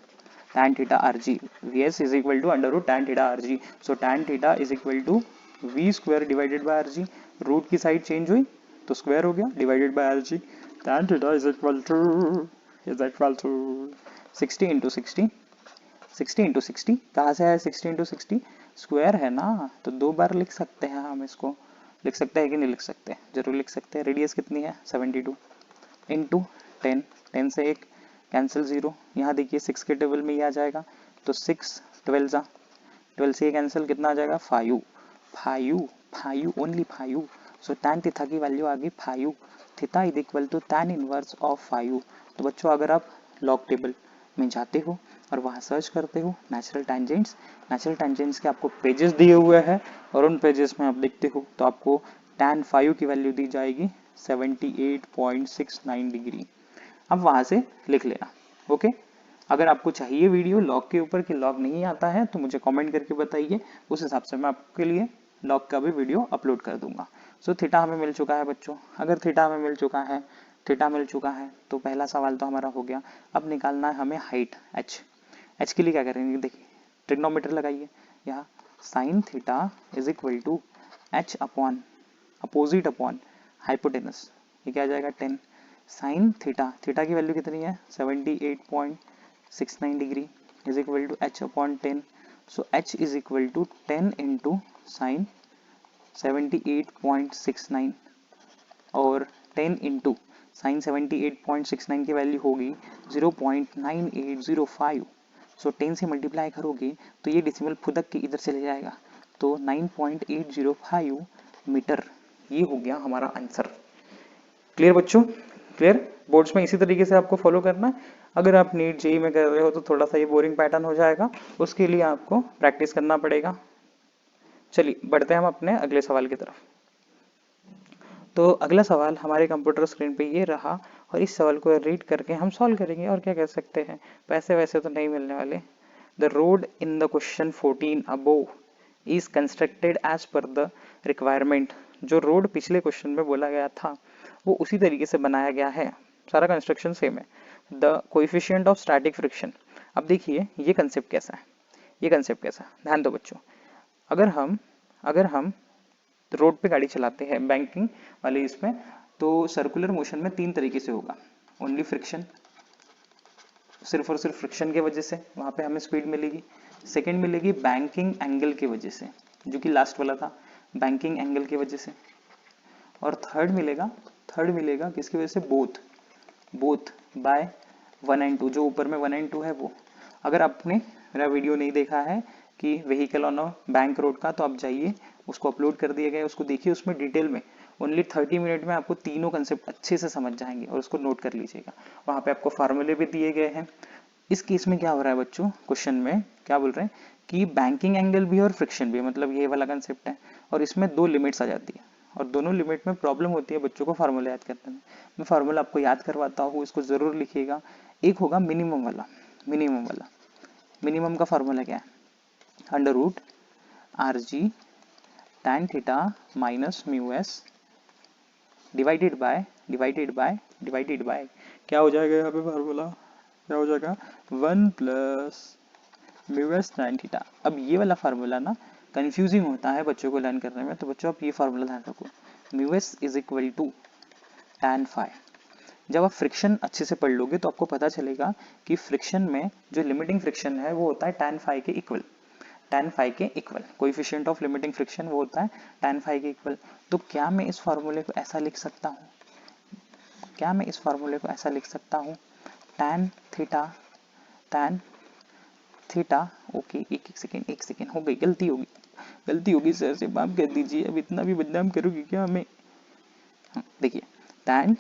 [SPEAKER 1] tan theta R G, V S is equal to under root tan theta R G. So tan theta is equal to V square divided by R G, root की side change हुई तो square हो गया, divided by R G. tan theta is equal to 60 into 60, 60 into 60 कहाँ से आया, 60 into 60 square है ना, तो दो बार लिख सकते हैं हम इसको, लिख सकते हैं कि नहीं लिख सकते, जरूर लिख सकते हैं। रेडियस कितनी है 72 इंटू 10, 10 से एक कैंसिल 0, यहाँ देखिए 6 के टेबल में ये आ जाएगा, तो 6 12 जा, 12 से ये कैंसिल, कितना आ जाएगा 5, 5 ओनली 5। सो tan थीटा की वैल्यू आ गई 5, theta is equal to tan inverse of 5। तो बच्चों अगर आप लॉग टेबल में जाते हो और वहाँ सर्च करते हो नेचुरल टेंजेंट्स, नेचुरल टेंजेंट्स के आपको पेजेस दिए हुए हैं, और उन पेजेस में आप देखते हो तो आपको tan 5 की वैल्यू दी जाएगी 78.69 डिग्री। अब वहाँ से लिख लेना। ओके, अगर आपको चाहिए वीडियो लॉग के ऊपर कि लॉग नहीं आता है तो मुझे कमेंट करके बताइए, उस हिसाब से मैं आपके लिए लॉग का भी वीडियो अपलोड कर दूंगा। सो थीटा हमें मिल चुका है बच्चों, अगर थीटा हमें मिल चुका है, थीटा मिल चुका है तो पहला सवाल तो हमारा हो गया। अब निकालना है हमें हाइट एच, एच के लिए क्या करेंगे, देखिए ट्रिग्नोमेट्री लगाइए, यहाँ sine theta is equal to H upon opposite upon hypotenuse, ये क्या आ जाएगा 10 साइन थीटा, थीटा की वैल्यू कितनी है 78.69 degree is equal to H upon 10। So H is equal to 10 into sine 78.69 और 10 इंटू साइन 78.69 की वैल्यू होगी 0.9805। सो 10 से मल्टीप्लाई करोगे तो ये डेसिमल फुदक के इधर चले जाएगा, तो 9.805 मीटर, ये हो गया हमारा आंसर। क्लियर बच्चों, क्लियर। बोर्ड्स में इसी तरीके से आपको फॉलो करना है। अगर आप नीट जेई में कर रहे हो तो थोड़ा सा ये बोरिंग पैटर्न हो जाएगा, उसके लिए आपको प्रैक्टिस करना पड़ेगा। चलिए बढ़ते हैं हम अपने अगले सवाल की तरफ। तो अगला सवाल हमारे कंप्यूटर स्क्रीन पे ये रहा, और इस सवाल को रीड करके हम सॉल्व करेंगे, और क्या कर सकते हैं, पैसे वैसे तो नहीं मिलने वाले। The road in the question 14 above is constructed as per the requirement, जो रोड पिछले क्वेश्चन में बोला गया था वो उसी तरीके से बनाया गया है, सारा कंस्ट्रक्शन सेम है। The coefficient of static friction, अब देखिए ये कंसेप्ट कैसा है, ये कंसेप्ट कैसा है, ध्यान दो बच्चों। अगर हम रोड पे गाड़ी चलाते हैं बैंकिंग वाले इसमें, तो सर्कुलर मोशन में 3 तरीके से होगा। ओनली फ्रिक्शन, सिर्फ और सिर्फ फ्रिक्शन की वजह से वहां पे हमें स्पीड मिलेगी। सेकंड मिलेगी बैंकिंग एंगल की वजह से, जो कि लास्ट वाला था, बैंकिंग एंगल की वजह से। और थर्ड मिलेगा किसकी वजह से, बोथ बाय 1 एंड 2, जो ऊपर में 1 एंड 2 है वो। अगर आपने मेरा वीडियो नहीं देखा है कि vehicle on a bank road का, तो आप जाइए, उसको अपलोड कर दिया गया है, उसको देखिए, उसमें डिटेल में ओनली 30 मिनट में आपको तीनों कंसेप्ट अच्छे से समझ जाएंगे, और उसको नोट कर लीजिएगा। वहाँ पे आपको फार्मूले भी दिए गए हैं, इस केस में क्या हो रहा है बच्चों, क्वेश्चन में क्या बोल रहे हैं कि बैंकिंग एंगल भी और फ्रिक्शन भी, मतलब ये वाला कंसेप्ट है, और इसमें दो लिमिट्स आ जाती है, और दोनों लिमिट में प्रॉब्लम होती है बच्चों को फार्मूला याद करने में। मैं फार्मूला आपको याद करवाता हूँ, इसको जरूर लिखिएगा। एक होगा मिनिमम वाला, मिनिमम का फार्मूला क्या है, under root R G tan theta minus mu S divided by क्या हो जाएगा यहाँ पे फार्मूला, क्या हो जाएगा 1 plus mu S tan theta. अब ये वाला फार्मूला ना कंफ्यूजिंग होता है बच्चों को लर्न करने में, तो बच्चों आप ये फार्मूला ध्यान रखो, mu S is equal to tan phi. जब आप फ्रिक्शन अच्छे से पढ़ लोगे तो आपको पता चलेगा कि फ्रिक्शन में जो लिमिटिंग फ्रिक्शन है वो होता है टैन फाई के इक्वल, टैन फाई के equal coefficient of limiting friction वो होता है टैन फाई के इक्वल। तो क्या मैं इस फार्मूले को ऐसा लिख सकता हूँ, tan theta, tan theta, okay एक सेकेंड हो गई, गलती होगी सर से माफ कर दीजिए, अब इतना भी बदनाम करोगे क्या हमें। देखिए tan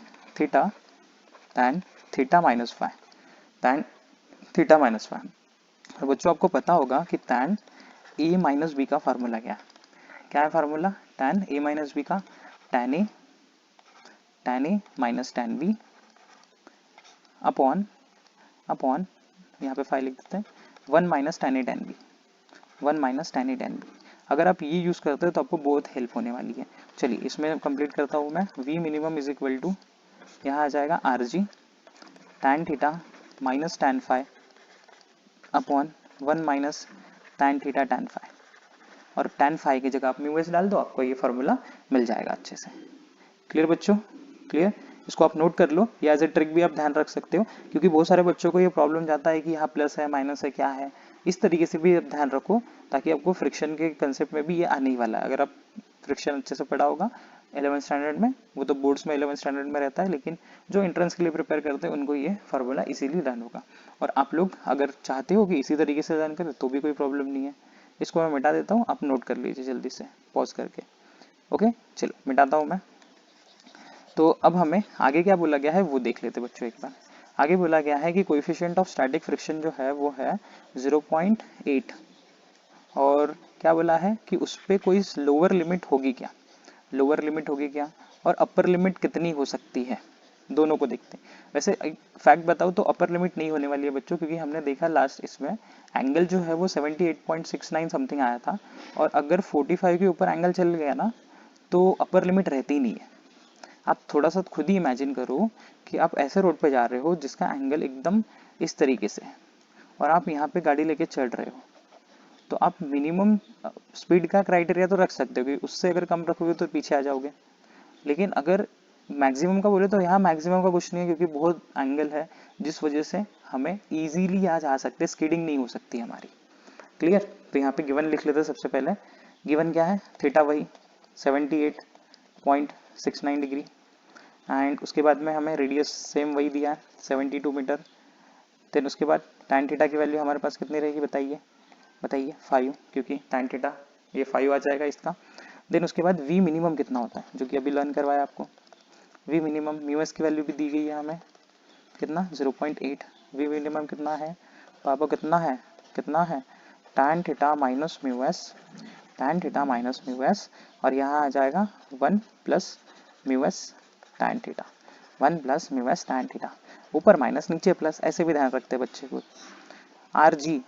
[SPEAKER 1] theta minus five, tan theta minus five, और बच्चों आपको पता होगा कि टैन ए माइनस बी का फार्मूला क्या है formula, tan A minus B का tan A minus tan B upon यहाँ पे फाइव लिख देते हैं 1 minus tan A tan B. अगर आप ये यूज करते हो तो आपको बहुत हेल्प होने वाली है। चलिए इसमें कंप्लीट करता हूँ मैं, V minimum is equal to, यहाँ आ जाएगा R G tan theta minus tan five upon 1 minus tan theta tan five, और टैन फाइव की जगह आप म्यू एस डाल दो, आपको ये फार्मूला मिल जाएगा अच्छे से। क्लियर बच्चों, क्लियर, इसको आप नोट कर लो, या एज ए ट्रिक भी आप ध्यान रख सकते हो, क्योंकि बहुत सारे बच्चों को ये प्रॉब्लम जाता है कि यहाँ प्लस है माइनस है क्या है, इस तरीके से भी आप ध्यान रखो, ताकि आपको फ्रिक्शन के कंसेप्ट में भी ये आने ही वाला है। अगर आप फ्रिक्शन अच्छे से पढ़ा होगा 11th स्टैंडर्ड में, वो तो बोर्ड्स में 11th स्टैंडर्ड में रहता है, लेकिन जो एंट्रेंस के लिए प्रिपेयर करते हैं उनको ये फार्मूला इजीली लर्न होगा। और आप लोग अगर चाहते हो कि इसी तरीके से लर्न करें तो भी कोई प्रॉब्लम नहीं है। इसको मैं मिटा देता हूँ, आप नोट कर लीजिए जल्दी से पॉज करके। ओके चलो मिटाता हूँ मैं। तो अब हमें आगे क्या बोला गया है वो देख लेते बच्चों एक बार। आगे बोला गया है कि कोएफिशिएंट ऑफ स्टैटिक फ्रिक्शन जो है वो है 0.8, और क्या बोला है कि उस पर कोई लोअर लिमिट होगी क्या, और अपर लिमिट कितनी हो सकती है, दोनों को देखते हैं। वैसे एक फैक्ट बताओ तो अपर लिमिट नहीं होने वाली है बच्चों, क्योंकि हमने देखा लास्ट इसमें एंगल जो है वो 78.69 समथिंग आया था, और अगर 45 के ऊपर एंगल चल गया ना तो अपर लिमिट रहती ही नहीं है। आप थोड़ा सा खुद ही इमेजिन करो कि आप ऐसे रोड पे जा रहे हो जिसका एंगल एकदम इस तरीके से है, और आप यहाँ पे गाड़ी लेके चढ़ रहे हो, तो आप मिनिमम स्पीड का क्राइटेरिया तो रख सकते हो कि उससे अगर कम रखोगे तो पीछे आ जाओगे, लेकिन अगर मैक्सिमम का बोले तो यहाँ मैक्सिमम का कुछ नहीं है, क्योंकि बहुत एंगल है जिस वजह से हमें इजीली यहाँ जा सकते, स्किडिंग नहीं हो सकती हमारी। क्लियर, तो यहाँ पे गिवन लिख लेते हैं सबसे पहले। गिवन क्या है, थीटा वही 78.69 डिग्री, एंड उसके बाद में हमें रेडियस सेम वही दिया है 72 मीटर। देन उसके बाद टैन थीटा की वैल्यू हमारे पास कितनी रहेगी बताइए 5, क्योंकि टैन थीटा ये 5 आ जाएगा इसका। देन उसके बाद वी मिनिमम कितना होता है, जो कि अभी लर्न करवाया आपको। वी मिनिमम म्यू एस की वैल्यू भी दी गई है हमें, कितना 0.8। वी मिनिमम कितना है पापा, कितना है tan theta minus mu S, और यहाँ आ जाएगा 1 plus mu S tan theta, ऊपर माइनस नीचे प्लस, ऐसे भी ध्यान रखते हैं बच्चे को। आर जी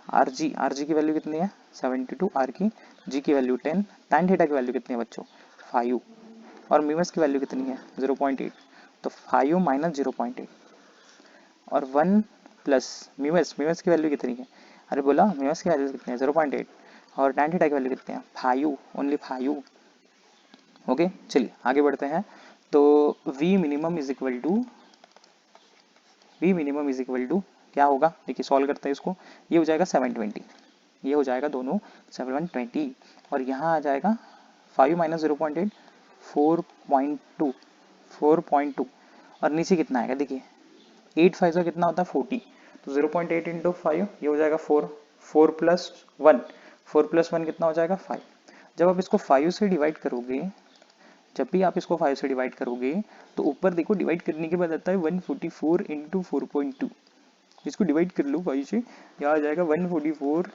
[SPEAKER 1] की वैल्यू कितनी है 72, आर की जी की वैल्यू 10, टैन थीटा की वैल्यू कितनी है बच्चों 5, और म्यू एस की वैल्यू कितनी है 0.8, तो 5 माइनस 0.8, और 1 प्लस म्यू एस की वैल्यू कितनी है, अरे बोला म्यू एस की वैल्यू कितनी है 0.8, और टैन थीटा की वैल्यू कितनी है 5, ओनली 5। ओके चलिए आगे बढ़ते हैं। तो V minimum is equal to क्या होगा, देखिए सॉल्व करते हैं इसको। ये हो जाएगा 720, ये हो जाएगा दोनों 720, और यहाँ आ जाएगा 5 माइनस 0.8 4.2, और नीचे कितना आएगा देखिए 8 5 का कितना होता है 40, तो 0.8 इंटू 5 ये हो जाएगा 4 प्लस 1, 4 प्लस 1 कितना हो जाएगा 5। जब आप इसको 5 से डिवाइड करोगे, जब भी आप इसको 5 से डिवाइड करोगे तो ऊपर देखो डिवाइड करने के बाद आता है 144 इंटू 4.2, इसको डिवाइड कर लो 5 से, यहाँ आ जाएगा 144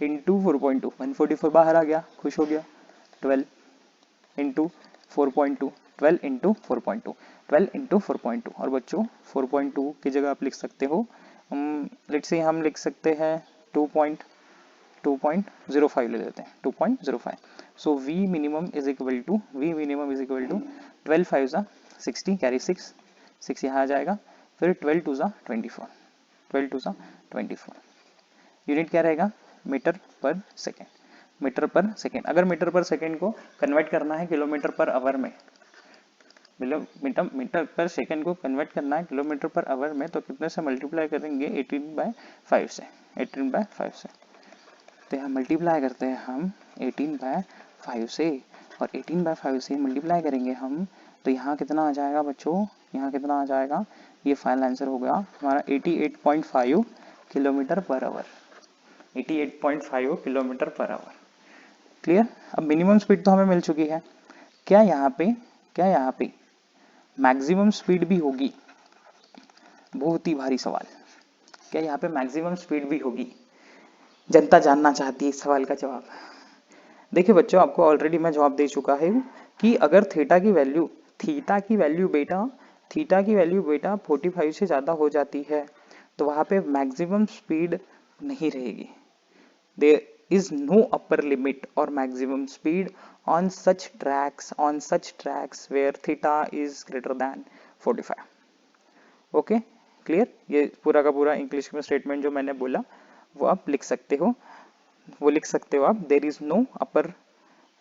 [SPEAKER 1] इंटू 4.2, 144 बाहर आ गया, खुश हो गया, 12 इंटू 4.2, 12 इंटू 4.2, 12 इंटू 4.2। और बच्चों 4.2 की जगह आप लिख सकते हो, लेट्स से हम लिख सकते हैं 2.05 ले लेते हैं, 2.05। सो V minimum is equal to 12 5 जा 60, कैरी 6 यहाँ आ जाएगा, फिर 12 2 जा 24, 12 2 जा 24। यूनिट क्या रहेगा, मीटर पर सेकेंड, मीटर पर सेकेंड। अगर मीटर पर सेकेंड को कन्वर्ट करना है किलोमीटर पर आवर में, मीटर पर सेकेंड को कन्वर्ट करना है किलोमीटर पर आवर में, तो कितने से मल्टीप्लाई करेंगे, 18/5 से, 18/5 से। तो यहाँ मल्टीप्लाई करते हैं हम 18/5 से, और 18/5 से मल्टीप्लाई करेंगे हम, तो यहाँ कितना आ जाएगा बच्चों, यहाँ कितना आ जाएगा, ये फाइनल आंसर हो गया हमारा 88.5 kilometre per our, 88.5 kilometre per our. Clear. अब मिनिमम स्पीड तो हमें मिल चुकी है, क्या यहाँ पे मैक्सिमम स्पीड भी होगी, बहुत ही भारी सवाल, क्या यहाँ पे मैक्सिमम स्पीड भी होगी, जनता जानना चाहती है इस सवाल का जवाब। देखिए बच्चों, आपको ऑलरेडी मैं जवाब दे चुका है कि अगर थीटा की वैल्यू बेटा 45 से ज्यादा हो जाती है, तो वहां पे मैक्सिमम स्पीड नहीं रहेगी। There is no upper limit और maximum speed on such tracks where theta is greater than 45। Okay clear. ये पूरा का पूरा इंग्लिश में स्टेटमेंट जो मैंने बोला वो आप लिख सकते हो, आप, there is no upper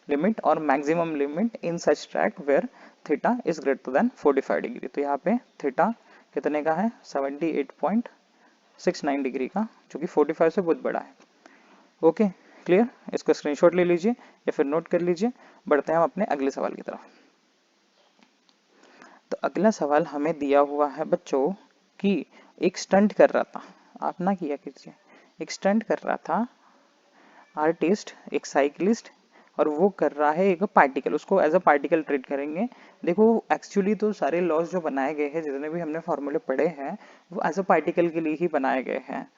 [SPEAKER 1] limit और maximum limit in such track where theta is greater than 45 degree. तो यहाँ पे थीटा कितने का है, 78.69 डिग्री का, जो कि 45 से बहुत बड़ा है। ओके क्लियर, इसको स्क्रीनशॉट ले लीजिए या फिर नोट कर लीजिए। बढ़ते हैं हम अपने अगले सवाल की तरफ। तो अगला सवाल हमें दिया हुआ है बच्चों कि एक स्टंट कर रहा था, आप ना किया कीजिए, एक स्टंट कर रहा था आर्टिस्ट, एक साइकिलिस्ट, और वो कर रहा है एक पार्टिकल, उसको एज अ पार्टिकल ट्रीट करेंगे। देखो एक्चुअली तो सारे लॉज जो बनाए गए हैं, जितने भी हमने फॉर्मूले पढ़े हैं, वो एज अ पार्टिकल के लिए ही बनाए गए हैं,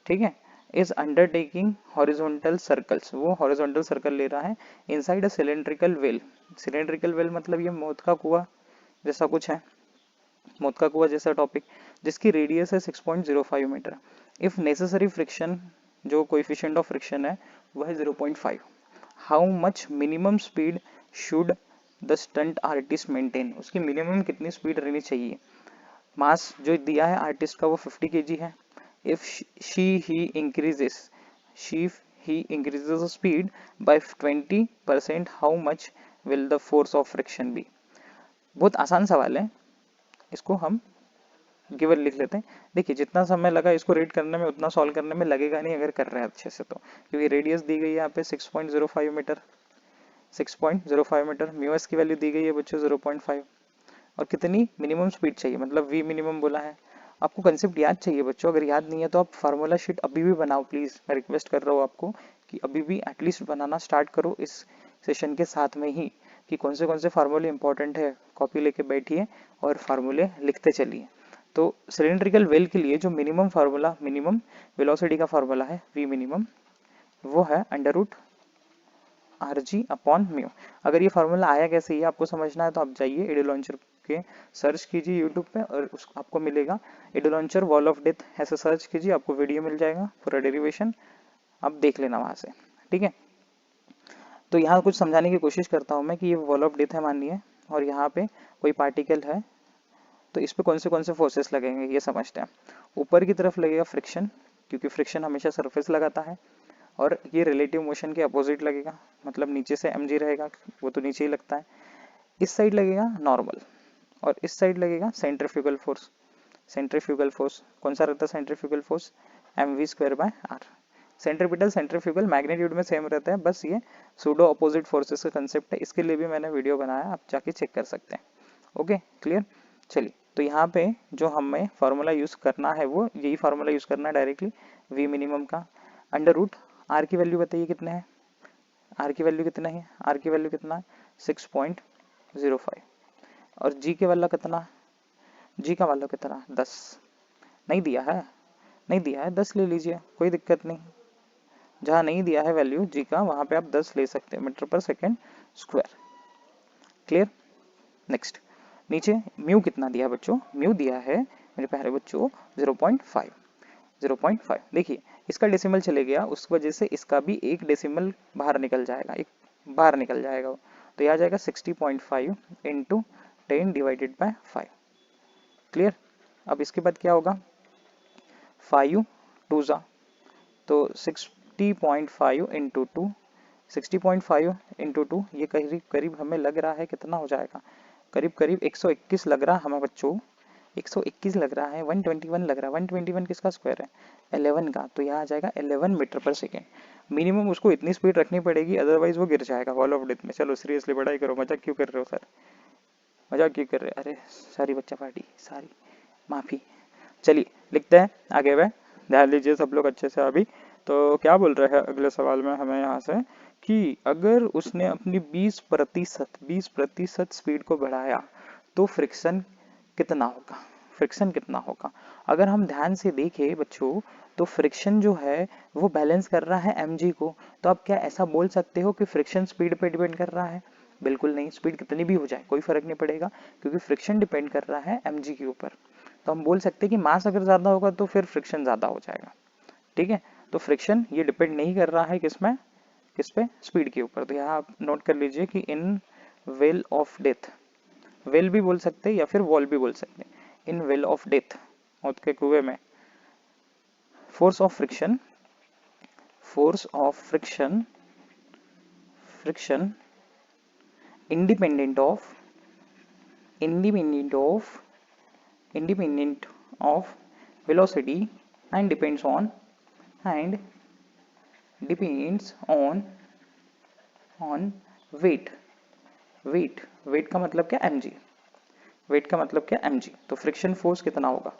[SPEAKER 1] ठीक है। इज अंडरटेकिंग हॉरिजॉन्टल सर्कल्स, वो हॉरिजॉन्टल सर्कल ले रहा है inside a cylindrical well. Cylindrical well मतलब ये मौत का कुआं जैसा कुछ है, मौत का कुआं जैसा टॉपिक, जिसकी रेडियस है 6.05 मीटर। इफ नेसेसरी फ्रिक्शन, जो कोएफिशिएंट ऑफ फ्रिक्शन है वह है 0.5। How much minimum speed should the stunt artist maintain, उसकी मिनिमम कितनी स्पीड रहनी चाहिए। मास जो दिया है आर्टिस्ट का वो 50 kg है। if he increases the speed by 20%, how much will the force of friction be। बहुत आसान सवाल है, इसको हम गिवन लिख लेते हैं। देखिए जितना समय लगा इसको रीड करने में उतना सॉल्व करने में लगेगा नहीं अगर कर रहे हैं अच्छे से तो, क्योंकि रेडियस दी गई है यहाँ पे 6.05 मीटर, 6.05 मीटर, म्यूएस की वैल्यू दी गई है बच्चों 0.5, और कितनी मिनिमम स्पीड चाहिए, मतलब वी मिनिमम बोला है। आपको कंसेप्ट याद चाहिए बच्चों, अगर याद नहीं है तो आप फार्मूला शीट अभी भी बनाओ प्लीज, मैं रिक्वेस्ट कर रहा हूँ आपको कि अभी भी एटलीस्ट बनाना स्टार्ट करो इस सेशन के साथ में ही, कि कौन से फार्मूले इंपॉर्टेंट है, कॉपी लेके बैठिए और फार्मूले लिखते चलिए। तो सिलेंड्रिकल वेल के लिए जो मिनिमम फार्मूला, मिनिमम वेलोसिटी का फार्मूला है वी मिनिमम, वो है √rg/μ। अगर ये फार्मूला आया कैसे, ये आपको समझना है तो आप जाइए एडो लॉन्चर के सर्च कीजिए यूट्यूब पे, और आपको मिलेगा एडो लॉन्चर वॉल ऑफ डेथ, ऐसे सर्च कीजिए, आपको वीडियो मिल जाएगा पूरा डेरिवेशन, आप देख लेना वहां से, ठीक है। तो यहाँ कुछ समझाने की कोशिश करता हूँ मैं कि ये वॉल ऑफ डेथ है मानिए, और यहाँ पे कोई पार्टिकल है, तो इस पे कौन से फोर्सेस लगेंगे ये समझते हैं। ऊपर की तरफ लगेगा फ्रिक्शन, क्योंकि फ्रिक्शन हमेशा सरफेस लगाता है, और ये रिलेटिव मोशन के अपोजिट लगेगा, मतलब नीचे से mg रहेगा, वो तो नीचे ही लगता है। इस साइड लगेगा नॉर्मल, और इस साइड लगेगा सेंट्रीफ्यूगल फोर्स। सेंट्रीफ्यूगल फोर्स कौन सा रहता है, centrifugal force mv²/r। Centripetal centrifugal magnitude में सेम रहता है, बस ये सूडो अपोजिट फोर्सेस का कंसेप्ट है, इसके लिए भी मैंने वीडियो बनाया, आप जाके चेक कर सकते हैं। Okay clear. चलिए, तो यहाँ पे जो हमें फार्मूला यूज करना है वो यही फार्मूला यूज करना है डायरेक्टली, वी मिनिमम का √r की वैल्यू बताइए कितने है, r की वैल्यू कितना है, r की वैल्यू कितना है 6.05, और g के वाला कितना, g का वाला कितना 10 नहीं दिया है, नहीं दिया है 10 ले लीजिए, कोई दिक्कत नहीं। जहाँ नहीं दिया है वैल्यू जी का वहाँ पे आप 10 ले सकते हैं मीटर पर सेकेंड स्क्वायर। क्लियर। नेक्स्ट, नीचे म्यू कितना दिया बच्चों, म्यू दिया है मेरे प्यारे बच्चों 0.5। 0.5 देखिए इसका डेसिमल चले गया, उस वजह से इसका भी एक डेसिमल बाहर निकल जाएगा, एक बाहर निकल जाएगा वो, तो यह आ जाएगा 60.5 इंटू 10 डिवाइडेड बाय 5। क्लियर। अब इसके बाद क्या होगा, 5 टू जा तो 60.5 इंटू 2, 60.5 इंटू 2 ये करीब करीब हमें लग रहा है कितना हो जाएगा, करीब करीब 121 लग रहा है हमें बच्चों, 121 लग रहा है, 121 लग रहा है। 121 किसका स्क्वायर है, 11 का, तो यहाँ आ जाएगा 11 मीटर पर सेकेंड। मिनिमम उसको इतनी स्पीड रखनी पड़ेगी, अदरवाइज वो गिर जाएगा वॉल ऑफ डेथ में। चलो सीरियसली पढ़ाई करो, मजाक क्यों कर रहे हो सर, मजाक क्यों कर रहे हैं, अरे सारी बच्चा पार्टी, सारी माफी। चलिए लिखते हैं आगे में, ध्यान दीजिए सब लोग अच्छे से। अभी तो क्या बोल रहे हैं अगले सवाल में हमें यहाँ से कि अगर उसने अपनी 20% स्पीड को बढ़ाया तो फ्रिक्शन कितना होगा, फ्रिक्शन कितना होगा। अगर हम ध्यान से देखें बच्चों तो फ्रिक्शन जो है वो बैलेंस कर रहा है mg को, तो आप क्या ऐसा बोल सकते हो कि फ्रिक्शन स्पीड पे डिपेंड कर रहा है, बिल्कुल नहीं, स्पीड कितनी भी हो जाए कोई फर्क नहीं पड़ेगा, क्योंकि फ्रिक्शन डिपेंड कर रहा है mg के ऊपर। तो हम बोल सकते हैं कि मास अगर ज्यादा होगा तो फिर फ्रिक्शन ज्यादा हो जाएगा। ठीक है, तो फ्रिक्शन ये डिपेंड नहीं कर रहा है किसमें, किस पे, स्पीड के ऊपर। तो यहाँ आप नोट कर लीजिए कि in well of death, well भी बोल सकते हैं या फिर वॉल भी बोल सकते हैं, इन वेल ऑफ डेथ, मौत के कुएं में, force of friction, force of friction, friction independent of independent of independent of velocity and depends on and depends on weight। Weight का मतलब क्या, mg, वेट का मतलब क्या mg। तो फ्रिक्शन फोर्स कितना होगा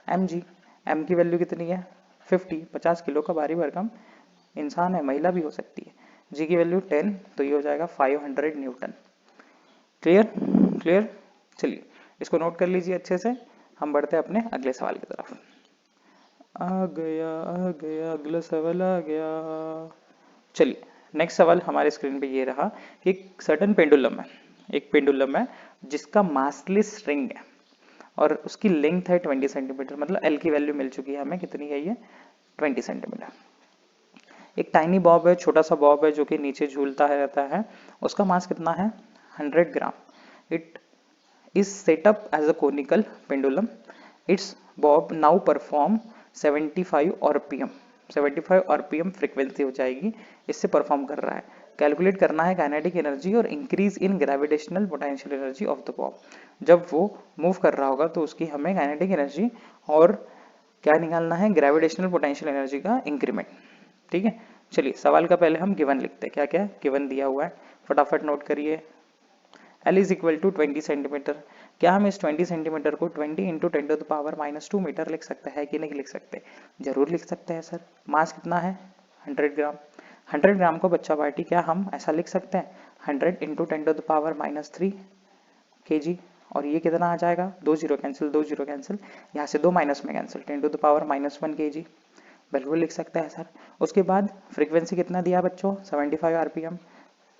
[SPEAKER 1] mg, m की वैल्यू कितनी है 50 किलो का भारी भरकम इंसान है, महिला भी हो सकती है। g की वैल्यू 10, तो ये हो जाएगा 500 न्यूटन। Clear, clear. चलिए इसको नोट कर लीजिए अच्छे से, हम बढ़ते हैं अपने अगले सवाल की तरफ। आ गया अगला सवाल आ गया। चलिए नेक्स्ट सवाल हमारे स्क्रीन पे ये रहा कि एक सर्टन पेंडुलम है, एक पेंडुलम है जिसका मासलेस स्ट्रिंग है और उसकी लेंथ है 20 सेंटीमीटर, मतलब एल की वैल्यू मिल चुकी है हमें, कितनी है ये 20 सेंटीमीटर। एक टाइनी बॉब है, छोटा सा बॉब है जो कि नीचे झूलता है रहता है, उसका मास कितना है 100 gram. It is set up as a conical pendulum, its bob now perform 75 RPM, 75 RPM frequency हो जाएगी, इससे परफॉर्म कर रहा है। कैलकुलेट करना है काइनेटिक एनर्जी और increase in gravitational potential energy of the Bob. जब वो मूव कर रहा होगा तो उसकी हमें काइनेटिक एनर्जी और क्या निकालना है, ग्रेविटेशनल पोटेंशियल एनर्जी का इंक्रीमेंट। ठीक है, चलिए सवाल का पहले हम गिवन लिखते हैं, क्या क्या गिवन दिया हुआ है फटाफट नोट करिए। L is equal to 20 centimetre, क्या हम इस 20 सेंटीमीटर को 20 इंटू 10⁻⁻2 मीटर लिख सकते हैं कि नहीं लिख सकते, जरूर लिख सकते हैं सर। मास कितना है 100 ग्राम, 100 ग्राम को बच्चा पार्टी क्या हम ऐसा लिख सकते हैं 100 इंटू 10⁻³ kg, और ये कितना आ जाएगा, 2 जीरो कैंसिल, 2 जीरो कैंसिल, यहाँ से 2 माइनस में कैंसिल, 10⁻⁻1 kg, बिल्कुल लिख सकते हैं सर। उसके बाद फ्रीक्वेंसी कितना दिया बच्चों 75 आरपीएम,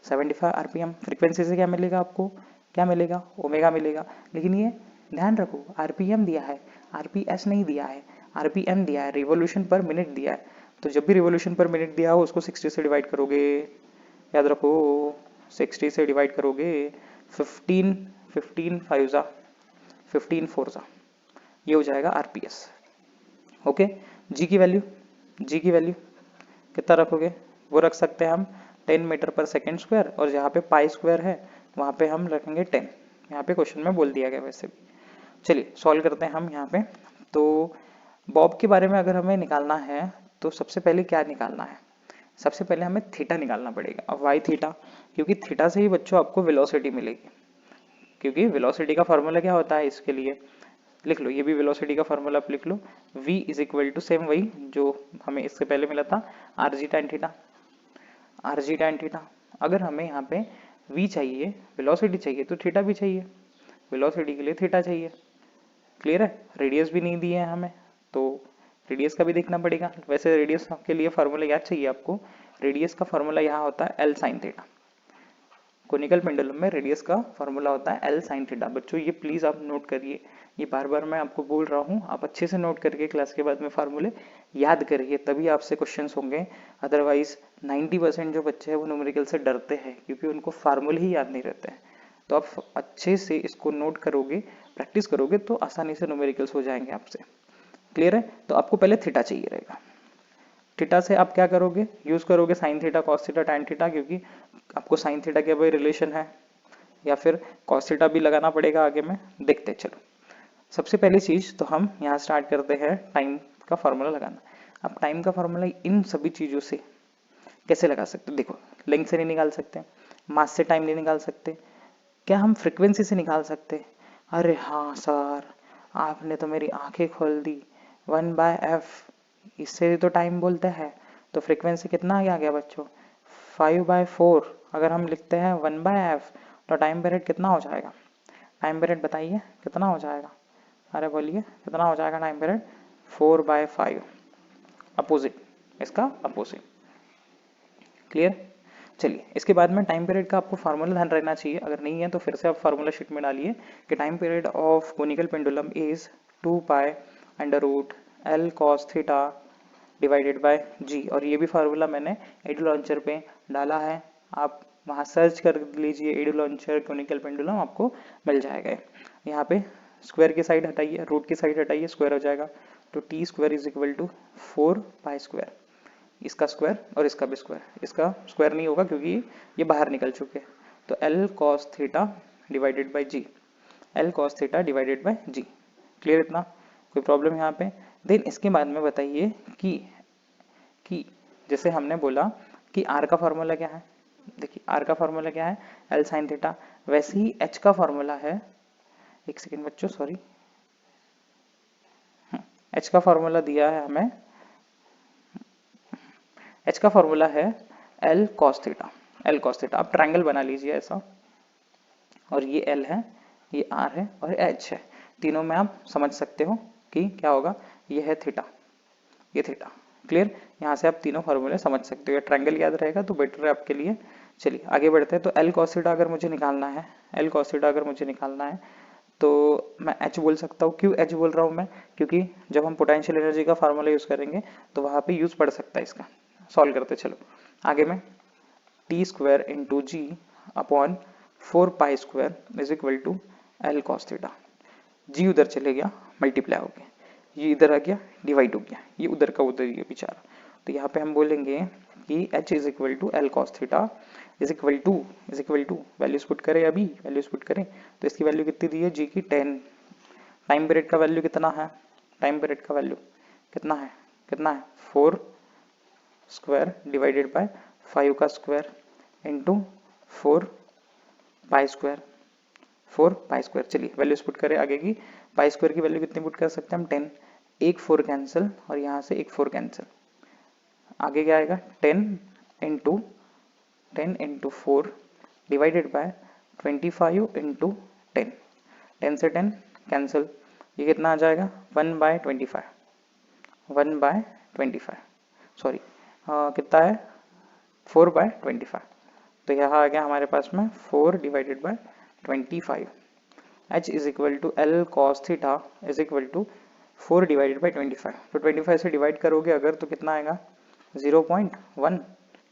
[SPEAKER 1] 75 आरपीएम फ्रीक्वेंसी से क्या मिलेगा आपको, क्या मिलेगा ओमेगा मिलेगा। लेकिन ये ध्यान रखो आरपीएम दिया है, आरपीएस नहीं दिया है, आरपीएम दिया है, रिवोल्यूशन पर मिनट दिया है। तो जब भी रिवोल्यूशन पर मिनट दिया हो उसको 60 से डिवाइड करोगे, याद रखो 60 से डिवाइड करोगे, 15 15 5 जा 15 4 जा, ये हो जाएगा आरपीएस। ओके, जी की वैल्यू, जी की वैल्यू कितना रखोगे, वो रख सकते हैं हम 10 मीटर पर सेकेंड स्क्वायर, और जहाँ पे पाई स्क्वायर है वहाँ पे हम रखेंगे 10, यहाँ पे क्वेश्चन में बोल दिया गया वैसे भी। चलिए सॉल्व करते हैं हम यहाँ पे। तो बॉब के बारे में अगर हमें निकालना है तो सबसे पहले क्या निकालना है, सबसे पहले हमें थीटा निकालना पड़ेगा। अब वाई थीटा, क्योंकि थीटा से ही बच्चों आपको वेलोसिटी मिलेगी, क्योंकि वेलोसिटी का फॉर्मूला क्या होता है इसके लिए, लिख लो, ये भी वेलोसिटी का फॉर्मूला आप लिख लो, v is equal to same वही जो हमें इससे पहले मिला था, R G tan theta, R G tan theta. अगर हमें यहाँ पे v चाहिए, वेलोसिटी चाहिए, तो थीटा भी चाहिए, वेलोसिटी के लिए थीटा चाहिए। क्लियर है, रेडियस भी नहीं दिए है हमें, तो रेडियस का भी देखना पड़ेगा। वैसे रेडियस के लिए फार्मूला याद चाहिए आपको, रेडियस का फार्मूला यहाँ होता है L sine theta. Conical pendulum में रेडियस का फार्मूला होता है एल साइन थीटा। बच्चों ये प्लीज आप नोट करिए, ये बार बार मैं आपको बोल रहा हूँ, आप अच्छे से नोट करके क्लास के बाद में फार्मूले याद करिए, तभी आपसे क्वेश्चंस होंगे। अदरवाइज 90% जो बच्चे हैं वो न्यूमेरिकल से डरते हैं क्योंकि उनको फार्मूले ही याद नहीं रहते हैं। तो आप अच्छे से इसको नोट करोगे, प्रैक्टिस करोगे तो आसानी से न्यूमेरिकल्स हो जाएंगे आपसे। क्लियर है? तो आपको पहले थीटा चाहिए रहेगा। थीटा से आप क्या करोगे, यूज करोगे sine theta, cos theta, tan theta, क्योंकि आपको साइन थीटा के भाई रिलेशन है, या फिर कॉस थीटा भी लगाना पड़ेगा आगे में, देखते हैं। चलो सबसे पहली चीज तो हम यहाँ स्टार्ट करते हैं टाइम का फॉर्मूला लगाना। अब टाइम का फॉर्मूला इन सभी चीजों से कैसे लगा सकते हैं? देखो, लेंथ से नहीं निकाल सकते, मास से टाइम नहीं निकाल सकते, क्या हम फ्रीक्वेंसी से निकाल सकते? अरे हाँ सर, आपने तो मेरी आंखें खोल दी। 1/f, इससे तो टाइम बोलते हैं, तो फ्रीक्वेंसी कितना आ गया बच्चों? 5/4। अगर हम लिखते हैं 1/f तो टाइम पीरियड कितना हो जाएगा? टाइम पीरियड बताइए कितना हो जाएगा? अरे बोलिए कितना हो जाएगा टाइम पीरियड? 4/5, अपोजिट, इसका अपोजिट। क्लियर? चलिए इसके बाद में टाइम पीरियड का आपको फार्मूला ध्यान रखना चाहिए, अगर नहीं है तो फिर से आप फार्मूला शीट में डालिए कि time period of conical pendulum is 2π√L cos theta divided by g. और ये भी फार्मूला मैंने एडू लॉन्चर पे डाला है, आप वहाँ सर्च कर लीजिए एडू लॉन्चर कोनिकल पेंडुलम, आपको मिल जाएगा। यहाँ पे स्क्वायर की साइड हटाइए, रूट की साइड हटाइए, स्क्वायर हो जाएगा, तो T square is equal to 4π²। इसका स्क्वायर और इसका भी स्क्वायर, इसका स्क्वायर नहीं होगा क्योंकि ये बाहर निकल चुके हैं, तो L cos theta divided by G, L cos theta divided by G. Clear इतना? कोई प्रॉब्लम यहाँ पे? देन इसके बाद में बताइए कि जैसे हमने बोला कि R का फॉर्मूला क्या है, देखिए R का फॉर्मूला क्या है? L sin theta. वैसे ही H का फॉर्मूला है, एक सेकेंड बच्चों सॉरी, H का फॉर्मूला दिया है हमें, H का फॉर्मूला है L cos theta. L cos theta, आप ट्रायंगल बना लीजिए ऐसा, और ये L है, ये R है और H है, तीनों में आप समझ सकते हो कि क्या होगा, ये है थीटा, ये थीटा। क्लियर? यहाँ से आप तीनों फॉर्मूले समझ सकते हो, ट्रायंगल याद रहेगा तो बेटर है आपके लिए। चलिए आगे बढ़ते हैं। तो L cos थीटा अगर मुझे निकालना है, L cos थीटा अगर मुझे निकालना है तो मैं H बोल सकता हूँ। क्यों H बोल रहा हूँ मैं? क्योंकि जब हम पोटेंशियल एनर्जी का फार्मूला यूज करेंगे तो वहाँ पे यूज पड़ सकता है इसका। सॉल्व करते चलो आगे में, T square into g upon 4π² is equal to L cos theta. जी उधर चले गया, मल्टीप्लाई हो गया, ये इधर आ गया, डिवाइड हो गया, ये उधर का उधर ही है बेचारा। तो यहाँ पे हम बोलेंगे कि H is equal to L cos theta is equal to values put करें, अभी वैल्यूज पुट करें तो इसकी वैल्यू कितनी दी है जी की 10। टाइम पीरियड का वैल्यू कितना है? टाइम पीरियड का वैल्यू कितना है? 4² डिवाइडेड बाय 5 का स्क्वायर इंटू 4π², 4π²। चलिए वैल्यूज पुट करें आगे की, π² की वैल्यू कितनी पुट कर सकते हैं हम? 10, एक 4 कैंसिल और यहाँ से एक 4 कैंसिल, आगे क्या आएगा? 10 इंटू 4 डिवाइडेड बाय 25 इंटू 10, 10 से 10 कैंसिल, ये कितना आ जाएगा? 1/25, 1/25 सॉरी, कितना है? 4/25। तो यहाँ आ गया हमारे पास में 4 divided by 25। H is equal to L cos theta is equal to 4 divided by 25। तो 25 से डिवाइड करोगे अगर तो कितना आएगा? 0.1,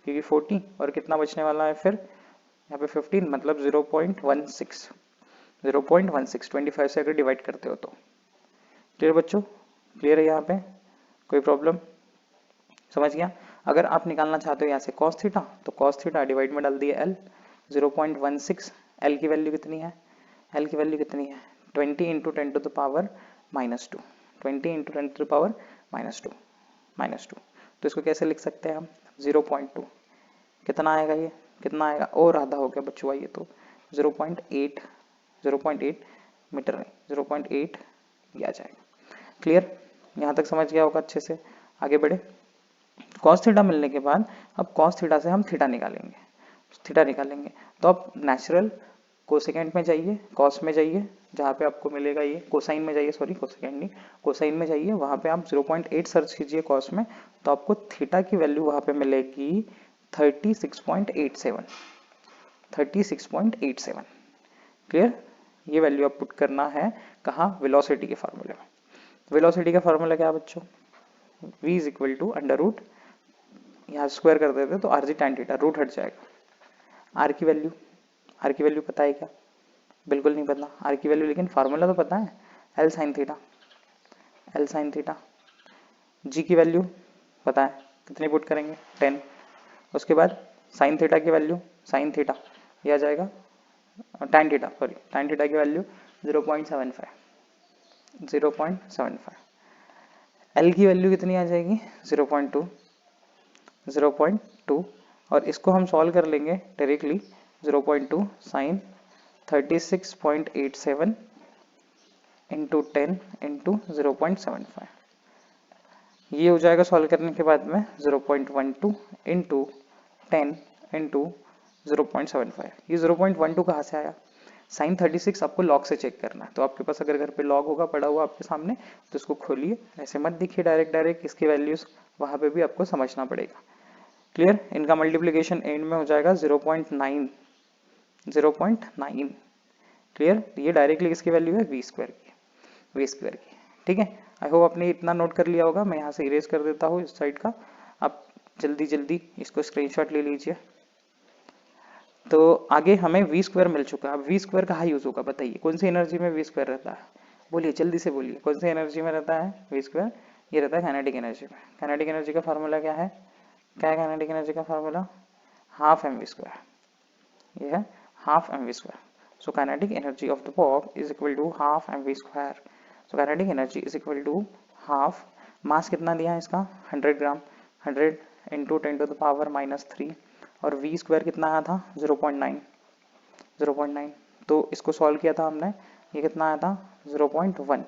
[SPEAKER 1] क्योंकि 40 और कितना बचने वाला है फिर यहाँ पे 15, मतलब 0.16, 25 से अगर डिवाइड करते हो तो। क्लियर बच्चों? क्लियर है यहाँ पे? कोई प्रॉब्लम? समझ गया? अगर आप निकालना चाहते हो यहाँ से cos थीटा, तो cos थीटा डिवाइड में डाल दिए L, 0.16, L की वैल्यू कितनी है? L की वैल्यू कितनी है? 20 into 10 to the power -2, 20 into 10 to the power -2। तो इसको कैसे लिख सकते हैं हम? 0.2, कितना आएगा ये? कितना आएगा? और आधा हो गया बच्चों, ये तो 0.8 मीटर नहीं, 0.8 ये आ जाएगा। क्लियर? यहाँ तक समझ गया होगा अच्छे से। आगे बढ़े। cos थीटा मिलने के बाद अब cos थीटा से हम थीटा निकालेंगे, तो अब नेचुरल कोसेकेंट में जाइए, कॉस में जाइए, जहाँ पे आपको मिलेगा ये कोसाइन में जाइए, सॉरी कोसेकेंट नहीं, कोसाइन में जाइए, वहाँ पे आप 0.8 सर्च कीजिए कॉस में, तो आपको थीटा की वैल्यू वहाँ पे मिलेगी 36.87, 36.87। क्लियर? ये वैल्यू आप पुट करना है कहाँ? वेलोसिटी के फार्मूले में। वेलोसिटी का फार्मूला क्या है बच्चों? v is equal to under root, यहाँ स्क्वायर कर देते तो R G tan theta, root हट जाएगा। आर की वैल्यू पता है क्या? बिल्कुल नहीं पता आर की वैल्यू, लेकिन फार्मूला तो पता है, L sine theta, L sine theta. G की वैल्यू पता है, कितनी पुट करेंगे? 10। उसके बाद साइन थीटा की वैल्यू, साइन थीटा ये आ जाएगा, tan theta sorry, tan theta की वैल्यू 0.75, 0.75। एल की वैल्यू कितनी आ जाएगी? 0.2, 0.2, और इसको हम सॉल्व कर लेंगे डायरेक्टली। 0.2 साइन 36.87 इंटू 10 इंटू 0.75, ये हो जाएगा सॉल्व करने के बाद में 0.12 इंटू 10 इंटू 0.75। ये 0.12 कहाँ से आया? साइन 36 आपको लॉग से चेक करना है, तो आपके पास अगर घर पे लॉग होगा पड़ा हुआ आपके सामने, तो इसको खोलिए, ऐसे मत दिखिए डायरेक्ट, इसकी वैल्यूज वहाँ पे भी आपको समझना पड़ेगा। क्लियर? इनका मल्टीप्लीकेशन एंड में हो जाएगा 0.9, 0.9। क्लियर? ये डायरेक्टली किसकी वैल्यू है? वी स्क्वायर की, वी स्क्वायर की। ठीक है, आई होप आपने इतना नोट कर लिया होगा। मैं यहाँ से इरेज कर देता हूँ इस साइड का, आप जल्दी जल्दी इसको स्क्रीनशॉट ले लीजिए। तो आगे हमें वी स्क्वायर मिल चुका है। अब वी स्क्वायर कहाँ यूज होगा बताइए? कौन सी एनर्जी में वी स्क्वायर रहता है? बोलिए, जल्दी से बोलिए, कौन सी एनर्जी में रहता है वी स्क्वायर? ये रहता है काइनेटिक एनर्जी में। काइनेटिक एनर्जी का फार्मूला क्या है? क्या है काइनेटिक एनर्जी का formula? Half m we square. ये है half m we square. So kinetic energy of the bob is equal to half m we square. So kinetic energy is equal to half, mass कितना दिया है इसका? 100 gram, 100 into 10 to the power -3, और we square कितना आया था? 0.9, 0.9। तो इसको सॉल्व किया था हमने, ये कितना आया था? 0.1।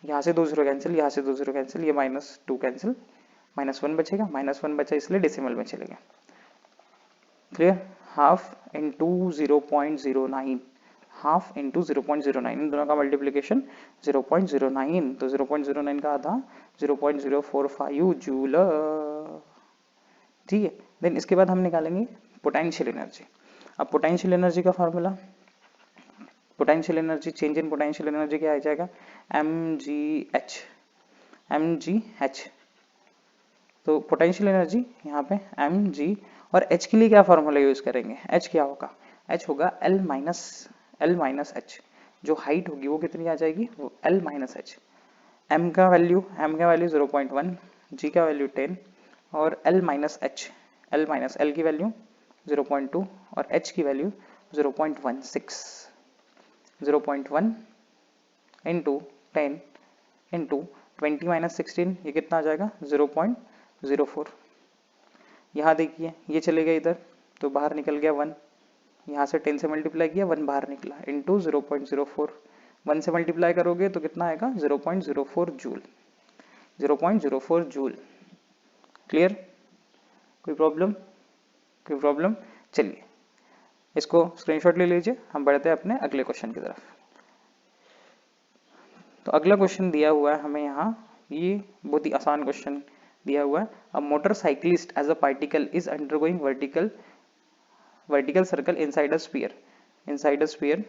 [SPEAKER 1] यहाँ से 2 0 कैंसिल, यहाँ से 2 0 कैंसिल, ये -2 कैंसिल, -1 बचेगा, -1 बचा इसलिए डेसिमल में चले गए। Clear? Half into 0.09, half into 0.09, इन दोनों का मल्टीप्लीकेशन 0.09, तो 0.09 का आधा 0.045 जूल। ठीक है, देन इसके बाद हम निकालेंगे पोटेंशियल एनर्जी। अब पोटेंशियल एनर्जी का formula, potential energy, change in potential energy क्या आ जाएगा? mgh, mgh। तो पोटेंशियल एनर्जी यहाँ पे mg, और h के लिए क्या फार्मूला यूज करेंगे? h क्या होगा? h होगा L माइनस h। जो हाइट होगी वो कितनी आ जाएगी? वो L माइनस h। m का वैल्यू 0.1, g का वैल्यू 10, और L माइनस L की वैल्यू 0.2, और h की वैल्यू 0.16, 0.1 इंटू 10 इंटू 20 माइनस 16, ये कितना आ जाएगा? 0.04। यहाँ देखिए ये चले गए इधर, तो बाहर निकल गया 1, यहाँ से 10 से मल्टीप्लाई किया, 1 बाहर निकला, इंटू 0.04। 1 से मल्टीप्लाई करोगे तो कितना आएगा? 0.04 जूल, 0.04 जूल। क्लियर? कोई प्रॉब्लम? कोई प्रॉब्लम? चलिए इसको स्क्रीनशॉट ले लीजिए, हम बढ़ते हैं अपने अगले क्वेश्चन की तरफ। तो अगला क्वेश्चन दिया हुआ है हमें यहाँ, ये बहुत ही आसान क्वेश्चन दिया हुआ है। A motorcyclist as a particle is undergoing vertical circle inside a sphere,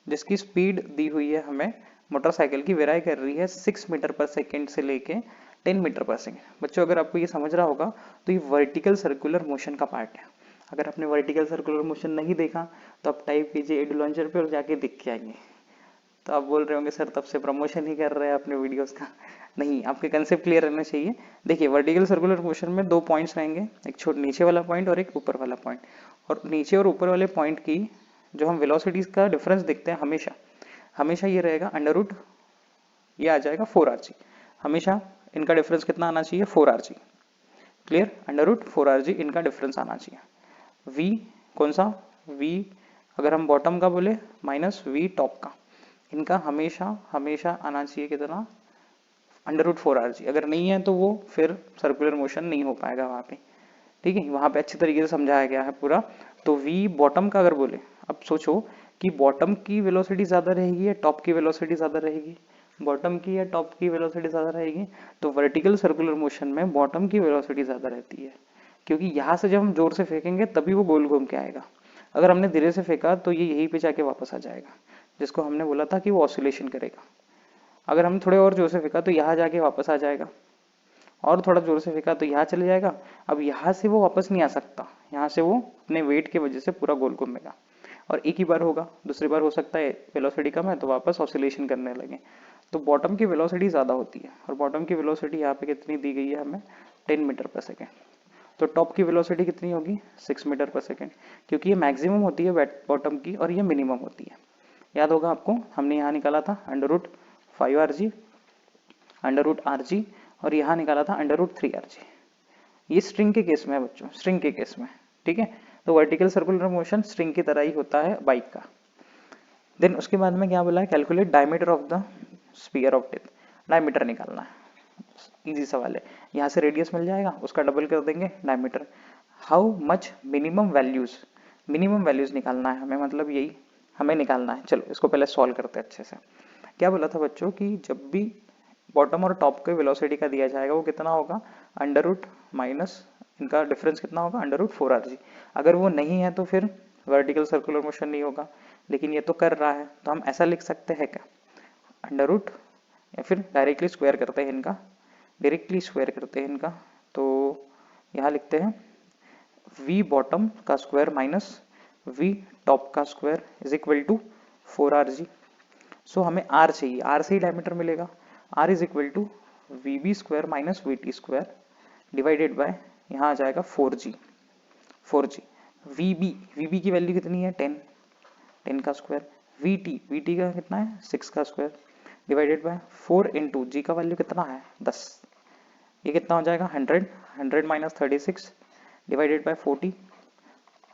[SPEAKER 1] जिसकी स्पीड दी हुई है हमें मोटरसाइकिल की, वेराई कर रही है 6 मीटर पर सेकेंड से लेके 10 मीटर पर सेकेंड। बच्चों अगर आपको ये समझ रहा होगा तो ये वर्टिकल सर्कुलर मोशन का पार्ट है। अगर आपने वर्टिकल सर्कुलर मोशन नहीं देखा तो आप टाइप कीजिए एडू लॉन्चर पे और जाके देख के आएंगे। तो आप बोल रहे होंगे सर तब से प्रमोशन ही कर रहे हैं अपने वीडियोस का। नहीं, आपके कंसेप्ट क्लियर रहना चाहिए। देखिए वर्टिकल सर्कुलर मोशन में 2 पॉइंट्स रहेंगे, एक छोटे नीचे वाला पॉइंट और एक ऊपर वाला पॉइंट, और नीचे और ऊपर वाले पॉइंट की जो हम वेलोसिटीज का डिफरेंस देखते हैं हमेशा ये रहेगा अंडर रूट, ये आ जाएगा 4rg। हमेशा इनका डिफरेंस कितना आना चाहिए? 4rg। Clear? Under root 4rg इनका डिफरेंस आना चाहिए। v कौन सा? v अगर हम बॉटम का बोले माइनस v टॉप का, इनका हमेशा आना चाहिए कितना? Under root 4rg। अगर नहीं है तो वो फिर सर्कुलर मोशन नहीं हो पाएगा वहां पे। ठीक है, वहां पे अच्छी तरीके से समझाया गया है पूरा। तो v बॉटम का अगर बोले, अब सोचो कि बॉटम की वेलोसिटी ज़्यादा रहेगी या टॉप की वेलोसिटी ज़्यादा रहेगी, बॉटम की या टॉप की वेलोसिटी ज़्यादा रहेगी। तो वर्टिकल सर्कुलर मोशन में बॉटम की वेलोसिटी ज़्यादा रहती है, क्योंकि यहाँ से जब हम जोर से फेंकेंगे तभी वो गोल घूम के आएगा। अगर हमने धीरे से फेंका तो ये यहीं पे जाके वापस आ जाएगा, जिसको हमने बोला था कि वो ऑसिलेशन करेगा। अगर हम थोड़े और जोर से फेंका तो यहाँ जाके वापस आ जाएगा, और थोड़ा जोर से फेंका तो यहाँ चले जाएगा। अब यहाँ से वो वापस नहीं आ सकता, यहाँ से वो अपने वेट की वजह से पूरा गोल घूमेगा, और एक ही बार होगा, दूसरी बार हो सकता है वेलोसिटी कम है तो वापस ऑसिलेशन करने लगे। तो बॉटम की वेलोसिटी ज़्यादा होती है, और बॉटम की वेलोसिटी यहाँ पे कितनी दी गई है हमें, 10 मीटर पर सेकेंड। तो टॉप की वेलोसिटी कितनी होगी, 6 मीटर पर सेकेंड, क्योंकि ये मैक्सिमम होती है बॉटम की और ये मिनिमम होती है। याद होगा आपको, हमने यहाँ निकाला था √5 √RG, और यहाँ निकाला था √3RG। ये स्ट्रिंग के केस में है बच्चों, स्ट्रिंग के केस में, ठीक है। तो वर्टिकल सर्कुलर मोशन स्ट्रिंग की तरह ही होता है बाइक का। देन उसके बाद में क्या बोला है, calculate diameter of the sphere of death. Diameter निकालना है, इजी सवाल है। यहाँ से रेडियस मिल जाएगा, उसका डबल कर देंगे diameter. How much minimum values निकालना है हमें, मतलब यही हमें निकालना है। चलो इसको पहले सॉल्व करते हैं अच्छे से। क्या बोला था बच्चों कि जब भी बॉटम और टॉप के वेलोसिटी का दिया जाएगा वो कितना होगा, अंडर रूट माइनस इनका डिफरेंस कितना होगा, √4RG। अगर वो नहीं है तो फिर वर्टिकल सर्कुलर मोशन नहीं होगा, लेकिन ये तो कर रहा है, तो हम ऐसा लिख सकते हैं क्या, अंडर रूट, या फिर डायरेक्टली स्क्वायर करते हैं इनका, तो यहाँ लिखते हैं v बॉटम का स्क्वायर माइनस v टॉप का square is equal to 4RG। So हमें r चाहिए, r से ही डायमीटर मिलेगा। r is equal to VB square minus VT square divided by, यहाँ आ जाएगा 4G। VB की वैल्यू कितनी है, 10 का स्क्वायर। VT का कितना है, 6 का स्क्वायर डिवाइडेड बाय 4 इंटू जी का वैल्यू कितना है, 10। ये कितना हो जाएगा, 100 माइनस 36 डिवाइडेड बाय 40।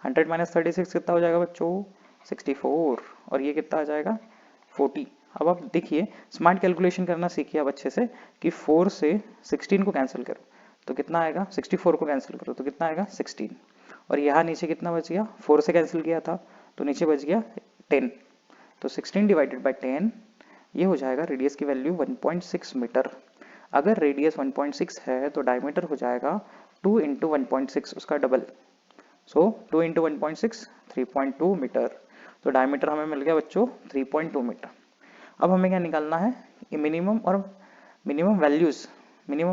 [SPEAKER 1] 100 माइनस 36 कितना हो जाएगा बच्चों, 64, और ये कितना आ जाएगा, 40। अब आप देखिए, स्मार्ट कैलकुलेशन करना सीखिए अब अच्छे से, कि 4 से 16 को कैंसिल करो तो कितना आएगा, 64 को कैंसिल करो तो कितना आएगा, 16। और यहाँ नीचे कितना बच गया, 4 से कैंसिल किया था तो नीचे बच गया 10। तो 16 डिवाइडेड बाय 10, ये हो जाएगा रेडियस की वैल्यू 1.6 मीटर। अगर रेडियस 1.6 है तो डायमीटर हो जाएगा 2 इंटू 1.6, उसका डबल। सो 2 इंटू 1.6 3.2 मीटर। तो डायमीटर हमें मिल गया बच्चों 3.2 मीटर। अब हमें क्या निकालना है, ये minimum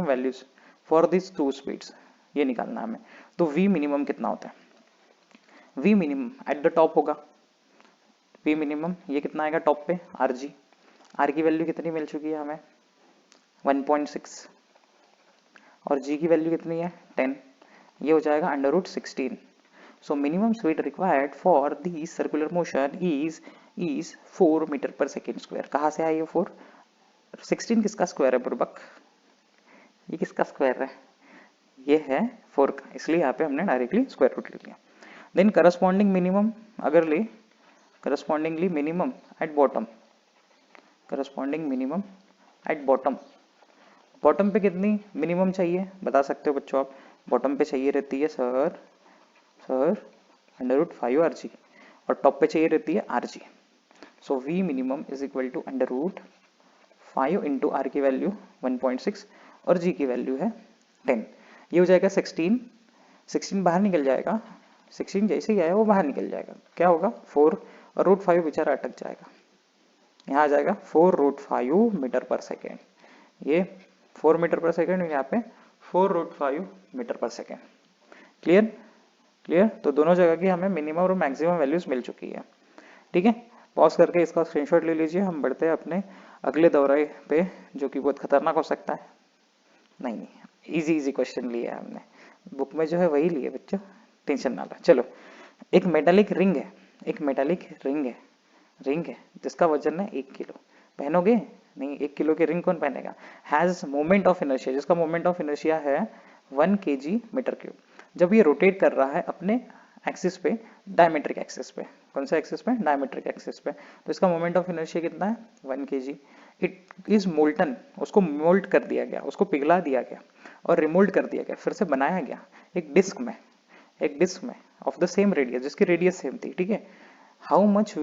[SPEAKER 1] values for this two speeds, ये निकालना है हमें। तो v मिनिमम कितना होता है, v minimum at the top होगा, v मिनिमम ये कितना आएगा टॉप पे, RG। R की वैल्यू कितनी मिल चुकी है हमें, 1.6, और G की वैल्यू कितनी है, 10। ये हो जाएगा √16। So minimum speed required for the circular motion is 4 metre पर सेकेंड स्क्वायर। कहाँ से आया ये 4, 16 किसका स्क्वायर है बुर्बक, ये किसका स्क्वायर है, ये है 4 का, इसलिए यहाँ पे हमने डायरेक्टली स्क्वायर रूट ले लिया। देन करस्पॉन्डिंग मिनिमम अगर ले, correspondingly minimum at bottom, bottom पे कितनी मिनिमम चाहिए बता सकते हो बच्चों आप, बॉटम पे चाहिए रहती है सर √5RG, और टॉप पे चाहिए रहती है RG। So V minimum is equal to √5 into R की वैल्यू 1.6 और G की वैल्यू है 10। ये हो जाएगा 16 बाहर निकल जाएगा, 16 जैसे ही आया वो बाहर निकल जाएगा, क्या होगा 4, और √5 बेचारा अटक जाएगा, यहाँ आ जाएगा 4√5 मीटर पर सेकेंड। ये 4 मीटर पर सेकेंड, यहाँ पे 4√5 मीटर पर सेकेंड। क्लियर। तो दोनों जगह की हमें मिनिमम और मैक्सिमम वैल्यूज मिल चुकी है, ठीक है। पॉज करके इसका स्क्रीनशॉट ले लीजिए, हम बढ़ते हैं अपने अगले दौरे पे, जो कि बहुत खतरनाक हो सकता है। नहीं, इजी क्वेश्चन लिए हमने, बुक में जो है वही लिए बच्चों, टेंशन ना लो। चलो, एक मेटालिक रिंग है जिसका वजन है 1 किलो, पहनोगे नहीं, 1 किलो की रिंग कौन पहनेगा। हैज मोमेंट ऑफ इनर्शिया, जिसका मोमेंट ऑफ इनर्शिया है 1 kg मीटर क्यूब। जब ये रोटेट कर रहा है अपने एक्सिस पे, डायमेट्रिक एक्सिस पे, कौन सा एक्सिस पे, डायमेट्रिक एक्सिस पे, तो इसका मोमेंट ऑफ इनर्शिया कितना है, 1 kg। इट इज मोल्टन, उसको मोल्ड कर दिया गया, उसको पिघला दिया गया और रिमोल्ड कर दिया गया, फिर से बनाया गया एक डिस्क में ऑफ द सेम रेडियस, जिसकी रेडियस सेम थी, ठीक है। How much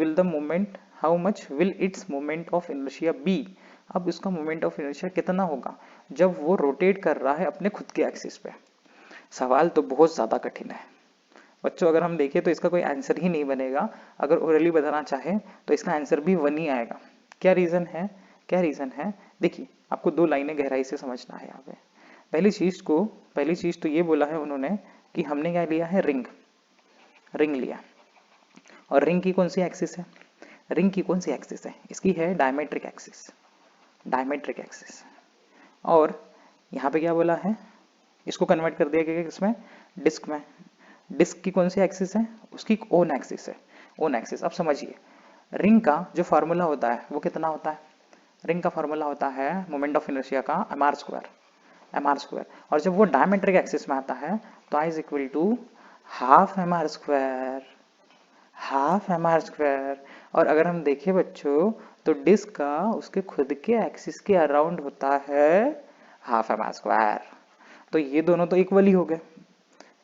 [SPEAKER 1] will its moment of inertia be. अब इसका मोमेंट ऑफ इनर्शिया कितना होगा जब वो रोटेट कर रहा है अपने खुद के एक्सिस पे। सवाल तो बहुत ज्यादा कठिन है बच्चों, अगर हम देखें तो इसका कोई आंसर ही नहीं बनेगा। अगर ओरली बताना चाहे तो इसका आंसर भी वन ही आएगा। क्या रीजन है, क्या रीजन है? देखिए आपको दो लाइनें गहराई से समझना है यहाँ पे। पहली चीज तो ये बोला है उन्होंने कि हमने क्या लिया है, रिंग, रिंग लिया। और रिंग की कौन सी एक्सिस है, रिंग की कौन सी एक्सिस है, इसकी है डायमेट्रिक एक्सिस, डायमेट्रिक एक्सिस। और यहाँ पे क्या बोला है, इसको कन्वर्ट कर दिया गया किसमें, डिस्क में। डिस्क की कौन सी एक्सिस है, उसकी ओन एक्सिस है, ओन एक्सिस। अब समझिए रिंग का जो फार्मूला होता है वो कितना होता है, रिंग का फार्मूला होता है मोमेंट ऑफ इनर्शिया का mr स्क्वायर, mr स्क्वायर। और जब वो डायमेट्रिक एक्सिस में आता है तो I is equal to half mr square, half mr square. और अगर हम देखें बच्चों तो डिस्क का उसके खुद के एक्सिस के अराउंड होता है हाफ mr स्क्वायर। तो ये दोनों तो इक्वल ही हो गए।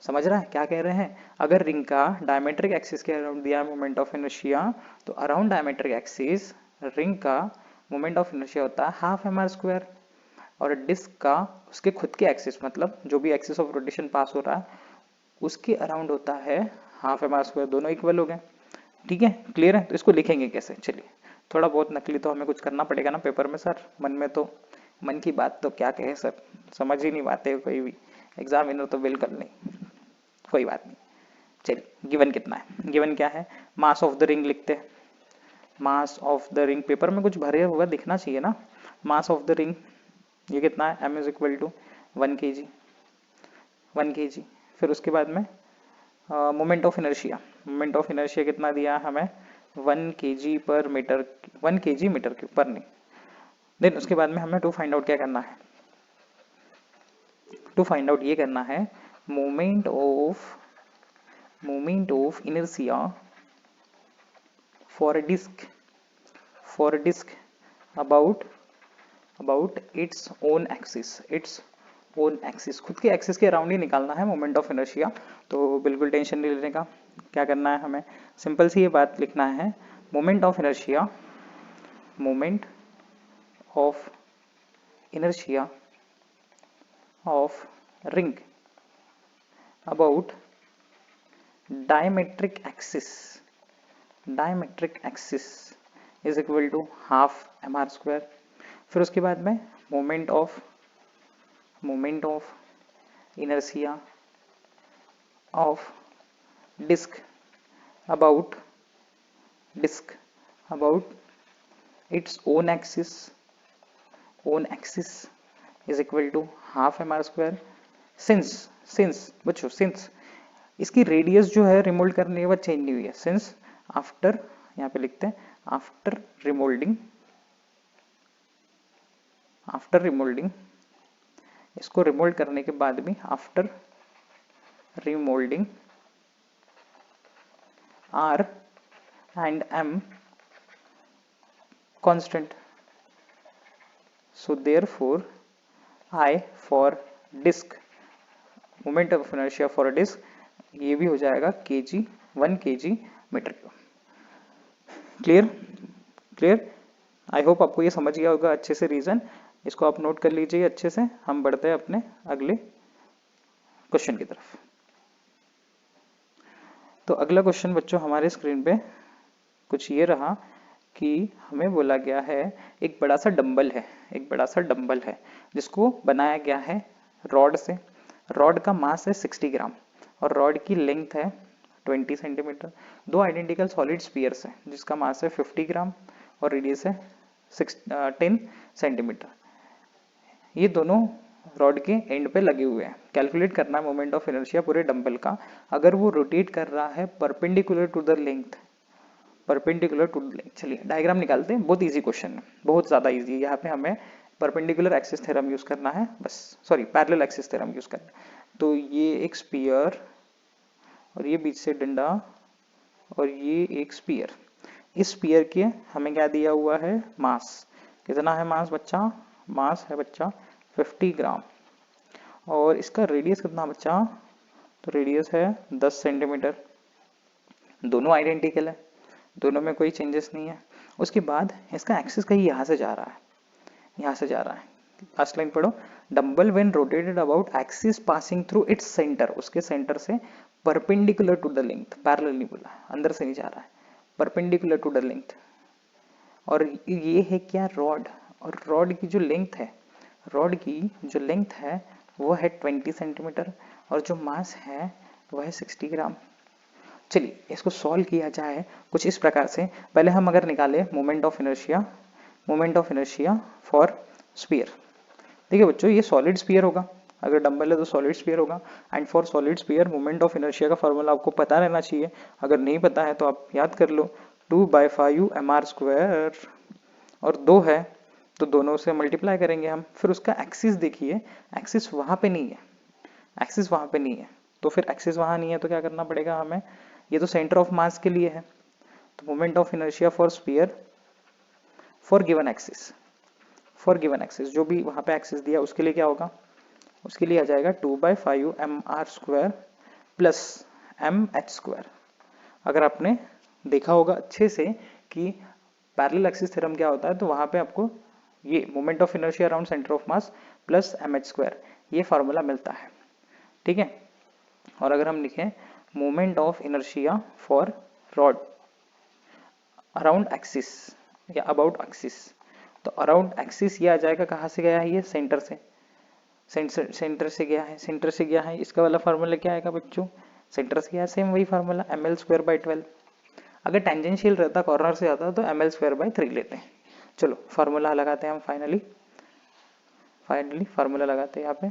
[SPEAKER 1] समझ रहा है क्या कह रहे हैं, अगर रिंग का डायमेट्रिक एक्सिस के अराउंड दिया मोमेंट ऑफ इनर्शिया तो अराउंड डायमेट्रिक एक्सिस रिंग का मोमेंट ऑफ इनर्शिया होता है हाफ mr स्क्वायर। और डिस्क का उसके खुद के एक्सिस मतलब जो भी एक्सिस ऑफ रोटेशन पास हो रहा है उसके अराउंड होता है हाफ mr स्क्वायर। दोनों इक्वल हो गए, ठीक है, क्लियर है। तो इसको लिखेंगे कैसे, चलिए थोड़ा बहुत नकली तो हमें कुछ करना पड़ेगा ना पेपर में सर, मन में तो मन की बात तो क्या कहे सर, समझ ही नहीं पाते कोई भी, एग्जाम इनो तो बिल्कुल नहीं, कोई बात नहीं। चलिए गिवन कितना है, गिवन क्या है, मास ऑफ द रिंग लिखते हैं, mass of the ring, paper में कुछ भरे हुआ दिखना चाहिए ना। मास ऑफ द रिंग ये कितना है, m is equal to 1 kg, 1 kg। फिर उसके बाद में moment of inertia, moment of inertia कितना दिया हमें 1 kg पर मीटर, 1 kg मीटर क्यूब पर नहीं। देन उसके बाद में हमें टू फाइंड आउट क्या करना है, टू फाइंड आउट ये करना है moment of inertia for a disc about its own axis, खुद के एक्सिस के अराउंड ही निकालना है मोमेंट ऑफ इनर्शिया। तो बिल्कुल टेंशन नहीं लेने का, क्या करना है हमें, सिंपल सी ये बात लिखना है, moment of inertia of ring about diametric axis is equal to half mr square. फिर उसके बाद में moment of inertia of disc about its own axis is equal to half mr square. Since बच्चों since इसकी radius जो है remould करने के बाद चेंज नहीं हुई है, सिंस आफ्टर, यहाँ पे लिखते हैं आफ्टर रिमोल्डिंग, इसको रिमोल्ड करने के बाद भी after remoulding R and M constant, so therefore I for disk, moment of inertia for a disc ये भी हो जाएगा kg 1 kg metre cube. Clear, clear, I hope आपको ये समझ गया होगा अच्छे से रीजन, इसको आप नोट कर लीजिए अच्छे से। हम बढ़ते हैं अपने अगले क्वेश्चन की तरफ। तो अगला क्वेश्चन बच्चों हमारे स्क्रीन पे कुछ ये रहा कि हमें बोला गया है एक बड़ा सा डंबल है, एक बड़ा सा डंबल है जिसको बनाया गया है रॉड से। रॉड का मास है 60 ग्राम और रॉड की लेंथ है 20 सेंटीमीटर। दो आइडेंटिकल सॉलिड स्पीयर्स है जिसका मास है 50 ग्राम और रेडियस है 10 सेंटीमीटर। ये दोनों रॉड के एंड पे लगे हुए हैं। कैलकुलेट करना है मोमेंट ऑफ इनर्शिया पूरे डंबल का अगर वो रोटेट कर रहा है perpendicular to the length, perpendicular to the length. चलिए डायग्राम निकालते हैं, बहुत इजी क्वेश्चन है, बहुत ज्यादा इजी है। यहाँ पे हमें परपेंडिकुलर एक्सिस थ्योरम यूज करना है, बस sorry parallel axis theorem use करना है। तो ये एक स्पीयर और ये बीच से डंडा और ये एक स्पीयर, इस स्पीयर के हमें क्या दिया हुआ है, मास कितना है, मास बच्चा, मास है बच्चा 50 ग्राम और इसका रेडियस कितना बच्चा, तो रेडियस है 10 सेंटीमीटर। दोनों आइडेंटिकल है, दोनों में कोई चेंजेस नहीं है। उसके बाद इसका एक्सिस कहीं यहाँ से जा रहा है, यहाँ से जा रहा है। लास्ट लाइन पढ़ो, dumbbell when rotated about axis passing through its centre, उसके सेंटर से perpendicular to the length, parallel नहीं बोला, अंदर से नहीं जा रहा है, परपेंडिकुलर टू द लेंथ। और ये है क्या, रॉड, और रॉड की जो लेंथ है, रॉड की जो लेंथ है वो है 20 सेंटीमीटर और जो मास है वह है 60 ग्राम। चलिए इसको सॉल्व किया जाए कुछ इस प्रकार से। पहले हम अगर निकाले moment of inertia, moment of inertia for sphere. देखिए बच्चों ये सॉलिड स्फीयर होगा, अगर डंबल है तो सॉलिड स्फीयर होगा। And for solid sphere moment of inertia का फॉर्मूला आपको पता रहना चाहिए, अगर नहीं पता है तो आप याद कर लो, 2/5 mr²। और 2 है तो दोनों से मल्टीप्लाई करेंगे हम। फिर उसका एक्सिस देखिए, एक्सिस वहां पे नहीं है, एक्सिस वहां पे नहीं है, तो फिर एक्सिस वहां नहीं है तो क्या करना पड़ेगा हमें, ये तो सेंटर ऑफ मास के लिए है, तो moment of inertia for sphere for given axis, for given axis जो भी वहां पे एक्सिस दिया उसके लिए क्या होगा, उसके लिए आ जाएगा 2/5 mr² प्लस mh²। अगर आपने देखा होगा अच्छे से कि पैरेलल एक्सिस थ्योरम क्या होता है, तो वहां पे आपको ये moment of inertia around centre of mass plus mh² ये फार्मूला मिलता है, ठीक है। और अगर हम लिखें moment of inertia for rod around axis या अबाउट एक्सिस, तो अराउंड एक्सिस ये आ जाएगा, कहाँ से गया है ये, सेंटर से, सेंटर से गया है, सेंटर से गया है। इसका वाला फार्मूला क्या आएगा बच्चों, सेंटर से गया है, सेम वही फार्मूला ml²/12। अगर टेंजेंशियल रहता, कॉर्नर से आता तो ml²/3 लेते हैं। चलो फार्मूला लगाते हैं हम फाइनली फार्मूला लगाते हैं यहाँ पे।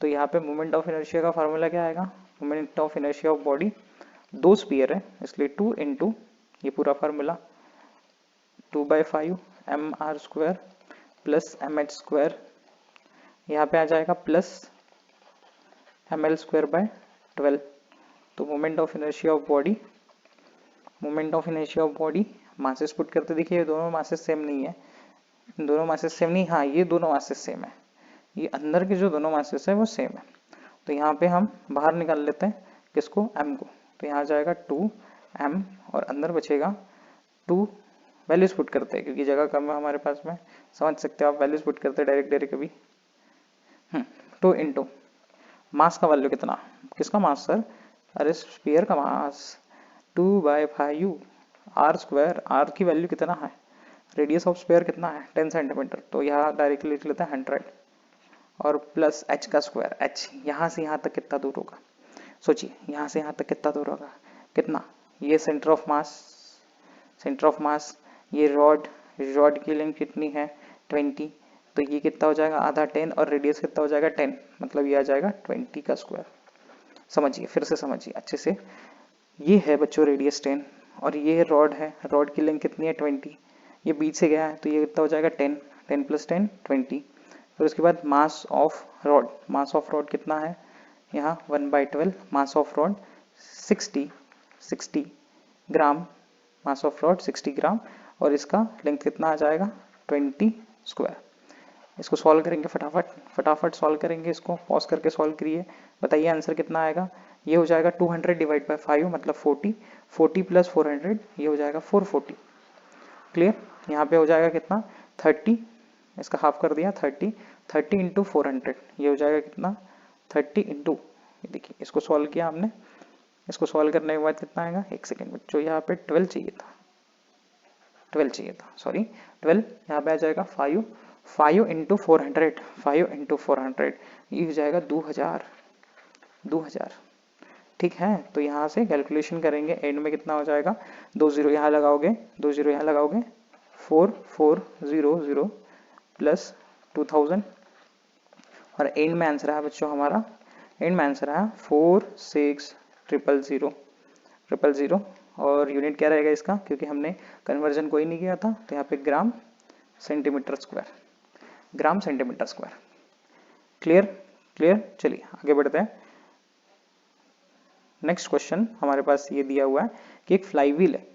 [SPEAKER 1] तो यहाँ पे मोमेंट ऑफ इनर्शिया का फार्मूला क्या आएगा, moment of inertia of body, दो स्पीयर है इसलिए 2 इंटू ये पूरा फार्मूला 2/5 mr² प्लस mh², यहाँ पे आ जाएगा प्लस ml²/12। तो moment of inertia of body, moment of inertia of body, masses put करते देखिए दोनों मासेस सेम नहीं है, दोनों मासेस सेम नहीं, हाँ ये दोनों मासेस सेम है, ये अंदर के जो दोनों मासेस है वो सेम है। तो यहाँ पे हम बाहर निकाल लेते हैं किसको, m को, तो यहाँ जाएगा 2m और अंदर बचेगा 2, वैल्यूज पुट करते हैं क्योंकि जगह कम है हमारे पास में, समझ सकते हो आप, वैल्यूज पुट करते हैं डायरेक्ट कभी। 2 इंटू मास का वैल्यू कितना, किसका मास सर, अरे स्फीयर का मास 2/5 r², r की वैल्यू कितना है, रेडियस ऑफ स्फीयर कितना है 10 सेंटीमीटर, तो यहाँ डायरेक्टली लिख लेते हैं 100 और प्लस h का स्क्वायर, h यहाँ से यहाँ तक कितना दूर होगा, सोचिए यहाँ से यहाँ तक कितना दूर होगा, कितना, ये centre of mass, centre of mass, ये रॉड, रॉड की लेंथ कितनी है 20, तो ये कितना हो जाएगा आधा 10 और रेडियस कितना हो जाएगा 10, मतलब ये आ जाएगा 20 का स्क्वायर। समझिए फिर से समझिए अच्छे से, ये है बच्चों रेडियस 10 और ये रॉड है, रॉड की लेंथ कितनी है 20, ये बीच से गया है तो ये कितना हो जाएगा 10, 10 + 10 20। फिर उसके बाद mass of rod, mass of rod कितना है यहाँ 1/12, mass of rod 60 gram, mass of rod 60 ग्राम और इसका लेंथ कितना आ जाएगा 20²। इसको सॉल्व करेंगे फटाफट सॉल्व करेंगे, इसको पॉज करके सॉल्व करिए, बताइए आंसर कितना आएगा। ये हो जाएगा 200 डिवाइड बाय 5 मतलब 40, 40 + 400 ये हो जाएगा 440। क्लियर, यहाँ पे हो जाएगा कितना 30, इसका हाफ कर दिया 30, 30 इंटू 400 ये हो जाएगा कितना 30 इंटू, ये देखिए इसको सॉल्व किया हमने, इसको सॉल्व करने के बाद कितना आएगा, एक सेकेंड बच्चों यहाँ पे 12 चाहिए था, 12 चाहिए था सॉरी 12, यहाँ पे आ जाएगा 5, 5 इंटू 400, 5 इंटू 400 ये हो जाएगा 2000। ठीक है, तो यहाँ से कैलकुलेशन करेंगे, एंड में कितना हो जाएगा, 2 0 यहाँ लगाओगे, 2 0 यहाँ लगाओगे, 4400 प्लस 2000 और एंड में आंसर आया बच्चों हमारा, एंड में आंसर आया 46000 और यूनिट क्या रहेगा इसका, क्योंकि हमने कन्वर्जन कोई नहीं किया था तो यहाँ पे gram centimetre square, gram centimetre square. Clear clear, चलिए आगे बढ़ते हैं। नेक्स्ट क्वेश्चन हमारे पास ये दिया हुआ है कि एक फ्लाईव्हील है,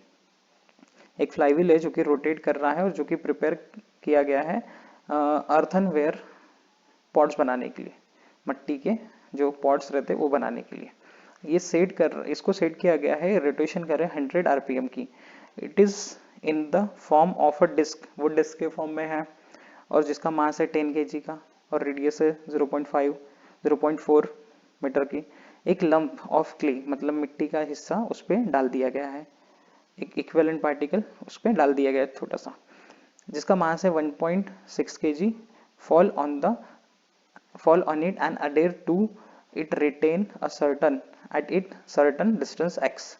[SPEAKER 1] एक फ्लाईव्हील है जो कि रोटेट कर रहा है और जो कि प्रिपेयर किया गया है अर्थनवेयर पॉट्स बनाने के लिए, मिट्टी के जो पॉट्स रहते हैं वो बनाने के लिए। ये इसको सेट किया गया है, रोटेशन कर रहे हैं 100 आरपीएम की। It is in the form of a disc, वो डिस्क के फॉर्म में है और जिसका मास है 10 kg का और रेडियस है 0.4 मीटर की। एक लंप ऑफ क्ले मतलब मिट्टी का हिस्सा उस पर डाल दिया गया है, एक इक्विवेलेंट पार्टिकल उस पर डाल दिया गया है छोटा सा, जिसका मास है 1.6 kg। Fall on it and adhere to it retain a certain at it certain distance x,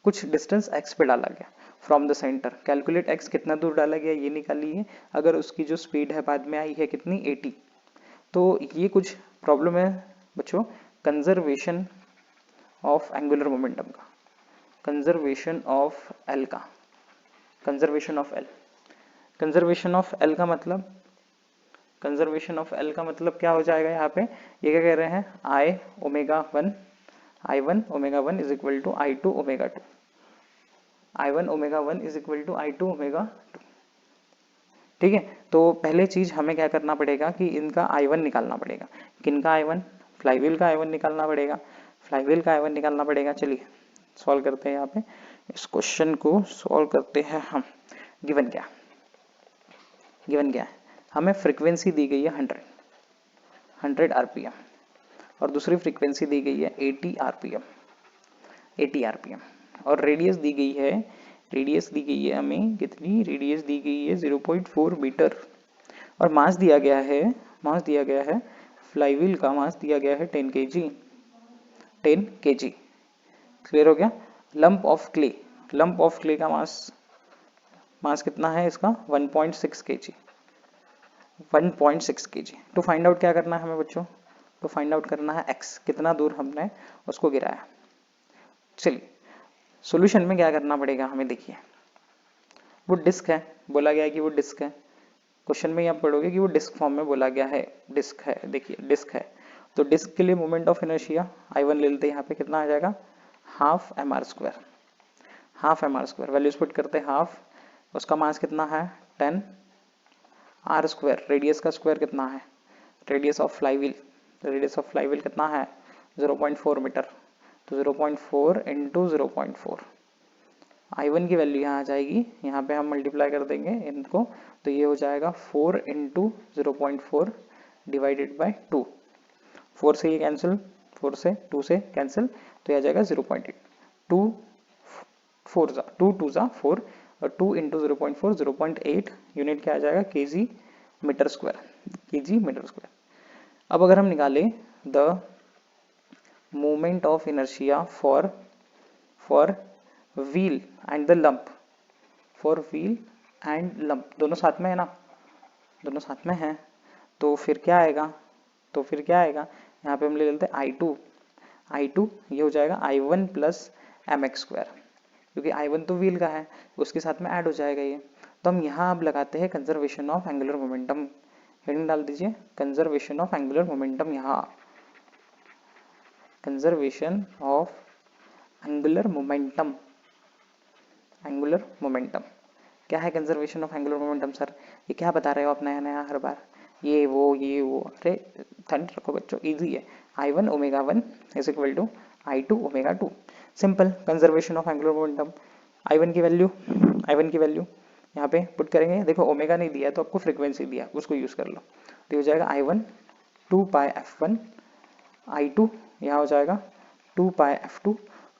[SPEAKER 1] कुछ डिस्टेंस x पे डाला गया from the centre. Calculate x कितना दूर डाला गया ये निकालिए, अगर उसकी जो स्पीड है बाद में आई है कितनी 80। तो ये कुछ प्रॉब्लम है बच्चों कंजर्वेशन ऑफ एंगुलर मोमेंटम का, कंजर्वेशन ऑफ एल का, conservation of L. Conservation of L का मतलब, कंजर्वेशन ऑफ एल का मतलब क्या हो जाएगा यहाँ पे, ये क्या कह रहे हैं I omega one is equal to I two omega two, I1 omega 1 is equal to I2 omega 2। ठीक है, तो पहले चीज हमें क्या करना पड़ेगा कि इनका I1 निकालना पड़ेगा। किनका I1? फ्लाईव्हील का I1 निकालना पड़ेगा, फ्लाईव्हील का I1 निकालना पड़ेगा। चलिए सॉल्व करते हैं, यहाँ पे इस क्वेश्चन को सॉल्व करते हैं हम। गिवन क्या है, हमें फ्रीक्वेंसी दी गई है 100 आरपीएम और दूसरी फ्रीक्वेंसी दी गई है 80 आरपीएम और रेडियस दी गई है, हमें कितनी रेडियस दी गई है 0.4 मीटर और मास दिया गया है फ्लाईव्हील का मास दिया गया है 10 kg। क्लियर हो गया। लंप ऑफ क्ले का मास कितना है इसका 1.6 kg। टू फाइंड आउट क्या करना है हमें बच्चों, टू फाइंड आउट करना है x, कितना दूर हमने उसको गिराया। चलिए सॉल्यूशन में क्या करना पड़ेगा हमें, देखिए वो डिस्क है, बोला गया है कि वो डिस्क है, क्वेश्चन में आप पढ़ोगे कि वो डिस्क फॉर्म में बोला गया है, डिस्क है, देखिए डिस्क है, तो डिस्क के लिए मोमेंट ऑफ इनर्शिया I1 ले लेते हैं, यहाँ पे कितना आ जाएगा हाफ mr², वैल्यूज पुट करते हैं हाफ, उसका मास कितना है 10 r², रेडियस का स्क्वायर कितना है, रेडियस ऑफ फ्लाईव्हील कितना है 0.4 मीटर, तो 0.4 इंटू 0.4, I1 की वैल्यू यहाँ आ जाएगी, यहाँ पे हम मल्टीप्लाई कर देंगे इनको, तो ये हो जाएगा 4 इंटू 0.4 डिवाइडेड बाई 2, 4 से ये कैंसिल, 4 से 2 से कैंसिल, तो ये आ जाएगा 0.8, 2 2 जा 4 और 2 इंटू 0.4 0.8, यूनिट क्या आ जाएगा केजी मीटर स्क्वायर। अब अगर हम निकालें the moment of inertia for wheel and the lump, दोनों साथ में है ना, दोनों साथ में है, तो फिर क्या आएगा, यहाँ पे हम ले लेते हैं I2 ये हो जाएगा I1 प्लस mx², क्योंकि I1 तो व्हील का है उसके साथ में ऐड हो जाएगा ये, तो हम यहाँ अब लगाते हैं conservation of angular momentum, heading डाल दीजिए कंजर्वेशन ऑफ एंगुलर मोमेंटम, यहाँ कंजर्वेशन ऑफ एंगुलर मोमेंटम। क्या है conservation of angular momentum sir, ये क्या बता रहे हो आप नया हर बार, ये वो, अरे ठंड रखो बच्चों, इजी है, I1 omega 1 is equal to I2 omega 2, simple conservation of angular momentum. I1 की वैल्यू यहाँ पे पुट करेंगे, देखो ओमेगा नहीं दिया तो आपको फ्रीक्वेंसी दिया, उसको यूज कर लो, तो हो जाएगा I1 2 पाई f1, I2 यहाँ हो जाएगा 2 पाई f2,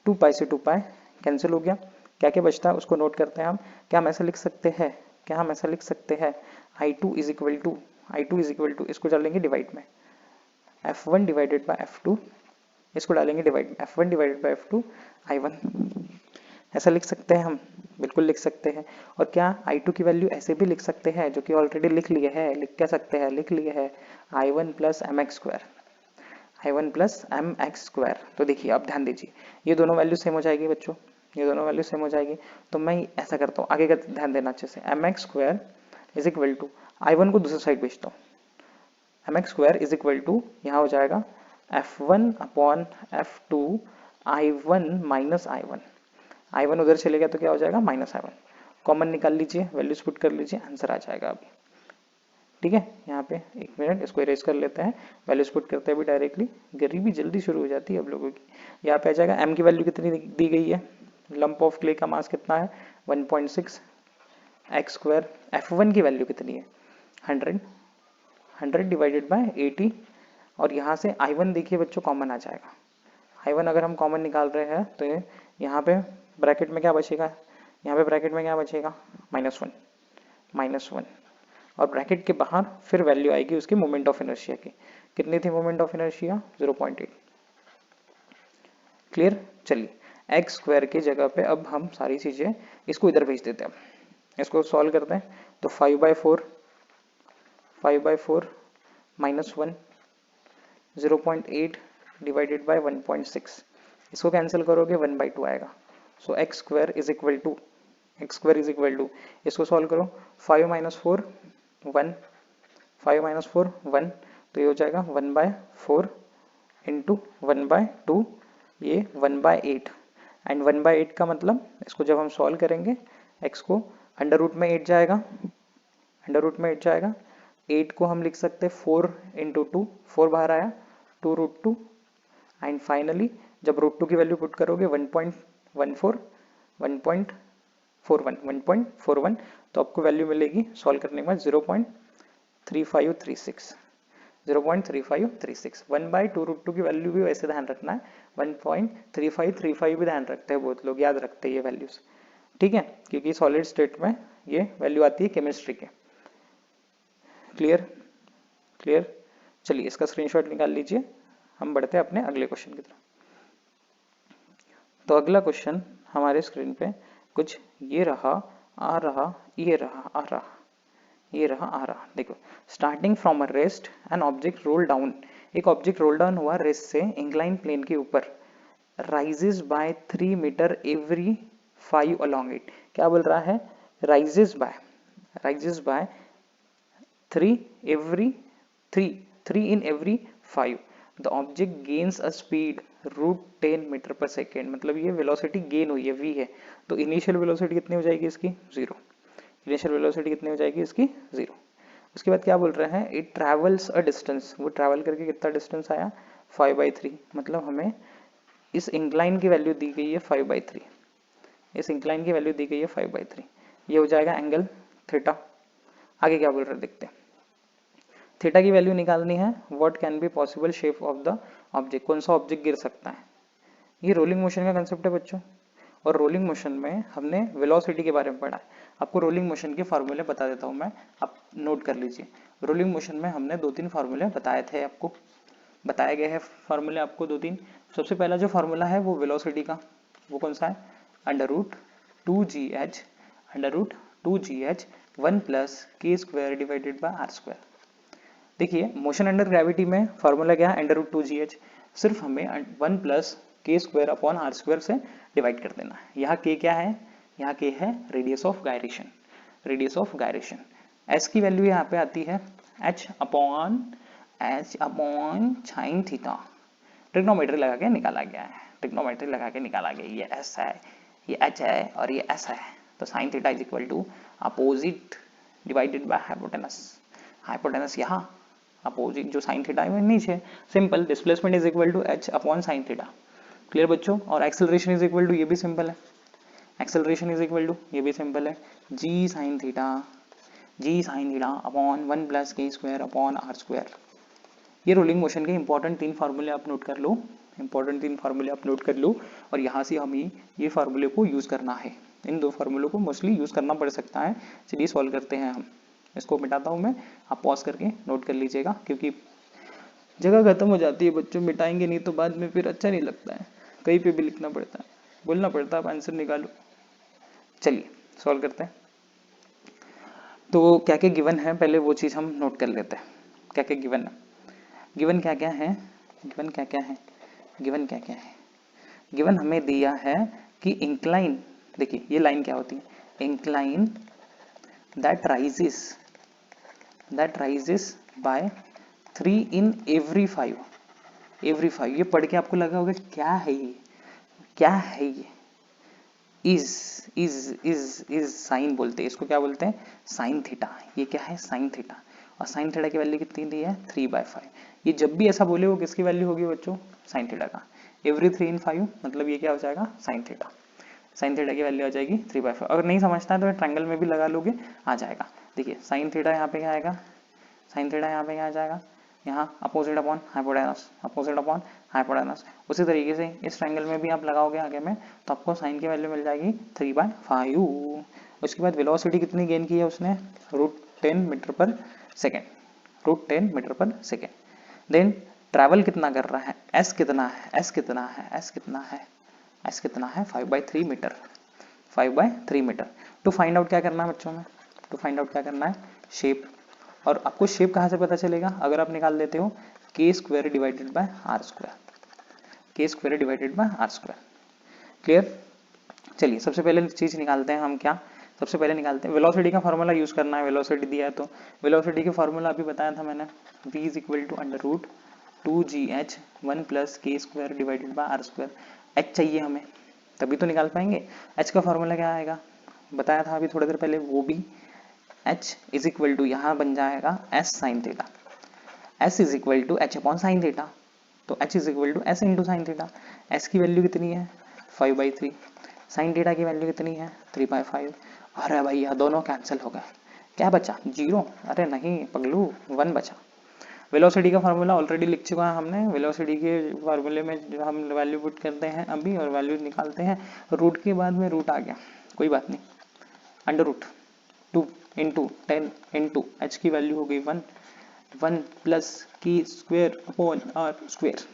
[SPEAKER 1] 2 पाई से 2 पाई कैंसिल हो गया, क्या क्या बचता है उसको नोट करते हैं हम। क्या हम ऐसा लिख सकते हैं, I2 इज इक्वल टू इसको डालेंगे डिवाइड में f1 डिवाइडेड बाय f2, इसको डालेंगे डिवाइड में f1 divided by f2 I1, ऐसा लिख सकते हैं हम, बिल्कुल लिख सकते हैं। और क्या I2 की वैल्यू ऐसे भी लिख सकते हैं, जो कि ऑलरेडी लिख लिए है, I1 प्लस mx², तो देखिए अब ध्यान दीजिए ये दोनों वैल्यू सेम हो जाएगी बच्चों, तो मैं ऐसा करता हूँ, आगे का ध्यान देना अच्छे से, mx² is equal to I1 को दूसरी साइड भेजता हूँ, mx² इज इक्वल टू यहाँ हो जाएगा f1 upon f2 I1 minus I1 उधर चलेगा तो क्या हो जाएगा -I1, कॉमन निकाल लीजिए, वैल्यूज पुट कर लीजिए, आंसर आ जाएगा अभी। ठीक है, यहाँ पे एक मिनट इसको इरेज कर लेते हैं, वैल्यूज पुट करते हैं अभी डायरेक्टली, गरीबी जल्दी शुरू हो जाती है अब लोगों की। यहाँ पे आ जाएगा m की वैल्यू कितनी दी गई है लंप ऑफ क्ले का मास कितना है 1.6 एक्स स्क्वायर। F1 की वैल्यू कितनी है 100 डिवाइडेड बाय 80 और यहाँ से I1 देखिए बच्चों कॉमन आ जाएगा। I1 अगर हम कॉमन निकाल रहे हैं तो यहाँ पे ब्रैकेट में क्या बचेगा, यहाँ पे ब्रैकेट में क्या बचेगा -1 और ब्रैकेट के बाहर फिर वैल्यू आएगी उसकी मोमेंट ऑफ इनर्शिया की। कितनी थी मोमेंट ऑफ इनर्शिया 0.8। क्लियर। चलिए एक्स स्क्वायर की जगह पे अब हम सारी चीजें इसको इधर भेज देते हैं। इसको सॉल्व करते हैं तो 5/4 -1 0.8 डिवाइडेड बाय 1.6, इसको कैंसिल करोगे 1/2 आएगा। So x square is equal to इसको सॉल्व करो 5 - 4 1 तो ये हो जाएगा 1/4 इंटू 1/2 ये 1/8 एंड 1/8 का मतलब इसको जब हम सॉल्व करेंगे x को अंडर रूट में 8 जाएगा 8 को हम लिख सकते हैं 4 इंटू 2, 4 बाहर आया 2√2 एंड फाइनली जब √2 की वैल्यू पुट करोगे 1.41 तो आपको वैल्यू मिलेगी सॉल्व करने के बाद 0.3536 1/2√2 की वैल्यू भी वैसे ध्यान रखना है 1.3535 भी ध्यान रखते हैं बहुत लोग, याद रखते हैं ये वैल्यूज, ठीक है, क्योंकि सॉलिड स्टेट में ये वैल्यू आती है केमिस्ट्री के। क्लियर। चलिए इसका स्क्रीनशॉट निकाल लीजिए, हम बढ़ते हैं अपने अगले क्वेश्चन की तरफ। तो अगला क्वेश्चन हमारे स्क्रीन पे कुछ ये रहा आ रहा ये रहा आ रहा ये रहा आ रहा। देखो starting from a rest an object roll down, एक ऑब्जेक्ट रोल डाउन हुआ रेस्ट से इंक्लाइन प्लेन के ऊपर, rises by 3 metre every 5 along it. क्या बोल रहा है rises by 3 in every 5 the object gains a speed √10 metre पर सेकेंड, मतलब ये वेलोसिटी गेन हुई है v है, तो इनिशियल वेलोसिटी कितनी हो जाएगी इसकी 0। इनिशियल वेलोसिटी कितनी हो जाएगी इसकी 0। उसके बाद क्या बोल रहे हैं इट ट्रेवल्स अ डिस्टेंस, वो ट्रैवल करके कितना डिस्टेंस आया 5/3, मतलब हमें इस इंक्लाइन की वैल्यू दी गई है 5/3, इस इंक्लाइन की वैल्यू दी गई है 5/3, ये हो जाएगा एंगल थीटा। आगे क्या बोल रहे हैं देखते हैं। थीटा की वैल्यू निकालनी है, what can be possible shape of the object, कौन सा ऑब्जेक्ट गिर सकता है। ये रोलिंग मोशन का कंसेप्ट है बच्चों, और रोलिंग मोशन में हमने वेलोसिटी के बारे में पढ़ा है। आपको रोलिंग मोशन के फार्मूले बता देता हूँ मैं, आप नोट कर लीजिए। रोलिंग मोशन में हमने 2-3 फार्मूले बताए थे, आपको बताए गए हैं फार्मूले आपको 2-3। सबसे पहला जो फार्मूला है वो वेलोसिटी का, वो कौन सा है √2gh 1 + k² divided by r²। देखिए मोशन अंडर ग्रेविटी में फार्मूला क्या है √2gh, सिर्फ हमें 1 + k² अपॉन r² से डिवाइड कर देना है। यहाँ k क्या है, यहाँ k है रेडियस ऑफ गायरेशन। s की वैल्यू यहाँ पे आती है h upon sine theta, trigonometry लगा के निकाला गया है, ये s है, ये h है और ये s है, तो sine theta is equal to opposite divided by hypotenuse यहाँ अपोजिट जो साइन थीटा है नीचे, simple. Displacement is equal to h upon sine theta. Clear बच्चों। और एक्सेलरेशन इज इक्वल टू, ये भी सिंपल है, g sine theta upon 1 + k² upon r²। ये रोलिंग मोशन के इंपॉर्टेंट 3 फार्मूले आप नोट कर लो, और यहाँ से हमें ये फार्मूले को यूज करना है। इन 2 फार्मूलों को मोस्टली यूज करना पड़ सकता है। चलिए सॉल्व करते हैं हम। इसको मिटाता हूँ मैं, आप पॉज करके नोट कर लीजिएगा, क्योंकि जगह खत्म हो जाती है बच्चों, मिटाएंगे नहीं तो बाद में फिर अच्छा नहीं लगता है, कहीं पे भी लिखना पड़ता है, बोलना पड़ता है, आप आंसर निकालो। चलिए सॉल्व करते हैं। तो क्या क्या गिवन है पहले वो चीज़ हम नोट कर लेते हैं। क्या क्या गिवन है, गिवन क्या क्या है, गिवन हमें दिया है कि इंक्लाइन, देखिए ये लाइन क्या होती है, incline that rises by 3 in every 5। ये पढ़ के आपको लगा होगा क्या है ये, इज साइन बोलते हैं इसको, क्या बोलते हैं साइन थीटा। ये क्या है साइन थीटा, और साइन थीटा की वैल्यू कितनी दी है 3/5। ये जब भी ऐसा बोले वो किसकी वैल्यू होगी बच्चों, साइन थीटा का। एवरी 3 in 5 मतलब ये क्या हो जाएगा साइन थीटा। साइन थीटा की वैल्यू आ जाएगी 3/5। अगर नहीं समझता है तो ट्रायंगल में भी लगा लोगे, आ जाएगा। देखिए साइन थीटा यहाँ पे क्या आएगा, साइन थीटा यहाँ पे क्या आ जाएगा, यहाँ opposite upon hypotenuse, opposite upon hypotenuse. उसी तरीके से इस ट्रायंगल में भी आप लगाओगे आगे में, तो आपको साइन की वैल्यू मिल जाएगी 3/5। उसके बाद वेलोसिटी कितनी गेन की है उसने, √10 मीटर पर सेकेंड, √10 मीटर पर सेकेंड। देन ट्रैवल कितना कर रहा है, एस कितना है, एस कितना है, एस कितना है, एस कितना है 5/3 metre, 5/3 metre. To find out क्या करना है बच्चों में, टू फाइंड आउट क्या करना है, शेप। और आपको शेप कहाँ से पता चलेगा, अगर आप निकाल लेते हो k² divided by r², k² divided by r²। Clear. चलिए सबसे पहले चीज निकालते हैं हम, क्या सबसे पहले निकालते हैं वेलोसिटी का फॉर्मूला यूज करना है। वेलोसिटी दिया है तो वेलोसिटी की फॉर्मूला अभी बताया था मैंने, v is equal to √2gh 1 + k² divided by r²। h चाहिए हमें, तभी तो निकाल पाएंगे। h का फॉर्मूला क्या आएगा, बताया था अभी थोड़ी देर पहले, वो भी h इज इक्वल टू यहाँ बन जाएगा s sine theta, s is equal to h upon sine theta, तो h is equal to s into sine theta. s की वैल्यू कितनी है 5/3, साइन थीटा की वैल्यू कितनी है 3/5। अरे भैया दोनों कैंसिल हो गए, क्या बचा 0, अरे नहीं पगलू 1 बचा। वेलोसिटी का फार्मूला ऑलरेडी लिख चुका है हमने, वेलोसिटी के फार्मूले में जो हम वैल्यू पुट करते हैं अभी और वैल्यू निकालते हैं, रूट के बाद में रूट आ गया, कोई बात नहीं, √2 इंटू 10 इंटू एच की वैल्यू हो गई 1 + k² अपॉन r²।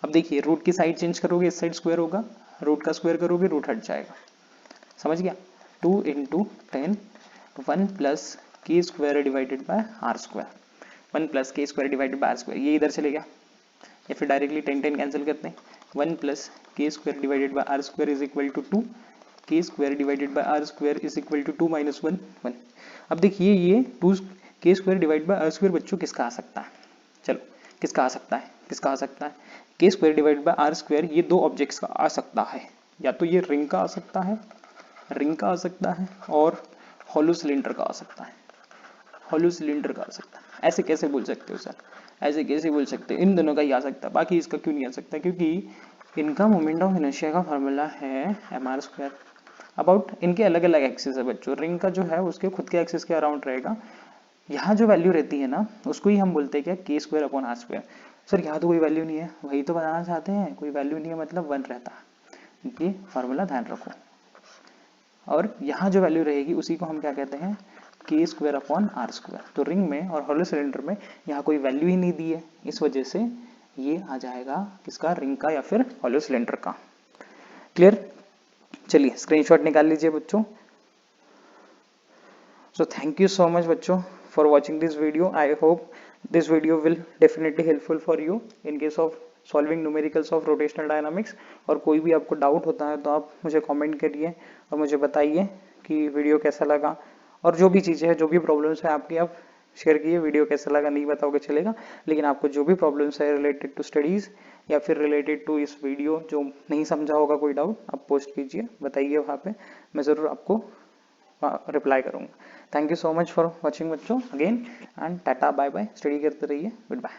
[SPEAKER 1] अब देखिए रूट की साइड चेंज करोगे, इस साइड स्क्वायर होगा, रूट का स्क्वायर करोगे रूट हट जाएगा, समझ गया। 2 into 10 1 + k² divided by r², 1 + k² divided by r², ये इधर चले गया, या फिर डायरेक्टली 10 कैंसिल करते हैं। 1 + k² divided by r² is equal to 2, k² divided by r² is equal to 2 - 1 1। अब देखिए ये 2 k² डिवाइड बाय r² बच्चों किसका आ सकता है, चलो किसका आ सकता है, किसका आ सकता है, k² डिवाइड बाय r², ये दो ऑब्जेक्ट्स का आ सकता है, या तो ये रिंग का आ सकता है, रिंग का आ सकता है, और हॉलो सिलेंडर का आ सकता है, हॉलो सिलेंडर का आ सकता है। ऐसे कैसे बोल सकते हो सर, ऐसे कैसे बोल सकते हो, इन दोनों का ही आ सकता है, बाकी इसका क्यों नहीं आ सकता, क्योंकि इनका मोमेंट ऑफ इनर्शिया का फार्मूला है mr²। अबाउट इनके अलग अलग एक्सिस है बच्चों, रिंग का जो है उसके खुद के एक्सिस के अराउंड रहेगा, यहाँ जो वैल्यू रहती है ना उसको ही हम बोलते हैं क्या, k² अपॉन r²। सर यहाँ तो कोई वैल्यू नहीं है, वही तो बताना चाहते हैं, कोई वैल्यू नहीं है मतलब 1 रहता है, ये फार्मूला ध्यान रखो। और यहाँ जो वैल्यू रहेगी उसी को हम क्या कहते हैं, k² अपॉन r²। तो रिंग में और हॉलो सिलेंडर में यहाँ कोई वैल्यू ही नहीं दी है, इस वजह से ये आ जाएगा किसका, रिंग का या फिर हॉलो सिलेंडर का। क्लियर। चलिए स्क्रीनशॉट निकाल लीजिए बच्चों। So thank you so much बच्चों for watching this video. I hope this video will definitely helpful for you in case of solving numericals of rotational dynamics। और कोई भी आपको डाउट होता है तो आप मुझे कमेंट करिए और मुझे बताइए कि वीडियो कैसा लगा, और जो भी चीज़ें हैं, जो भी प्रॉब्लम्स है आपकी, आप शेयर कीजिए। वीडियो कैसा लगा नहीं बताओगे चलेगा, लेकिन आपको जो भी प्रॉब्लम्स है रिलेटेड टू स्टडीज़ या फिर रिलेटेड टू इस वीडियो, जो नहीं समझा होगा कोई डाउट, आप पोस्ट कीजिए, बताइए वहाँ पे, मैं ज़रूर आपको रिप्लाई करूँगा। Thank you so much for watching बच्चों again, and tata bye bye, study करते रहिए, गुड बाय।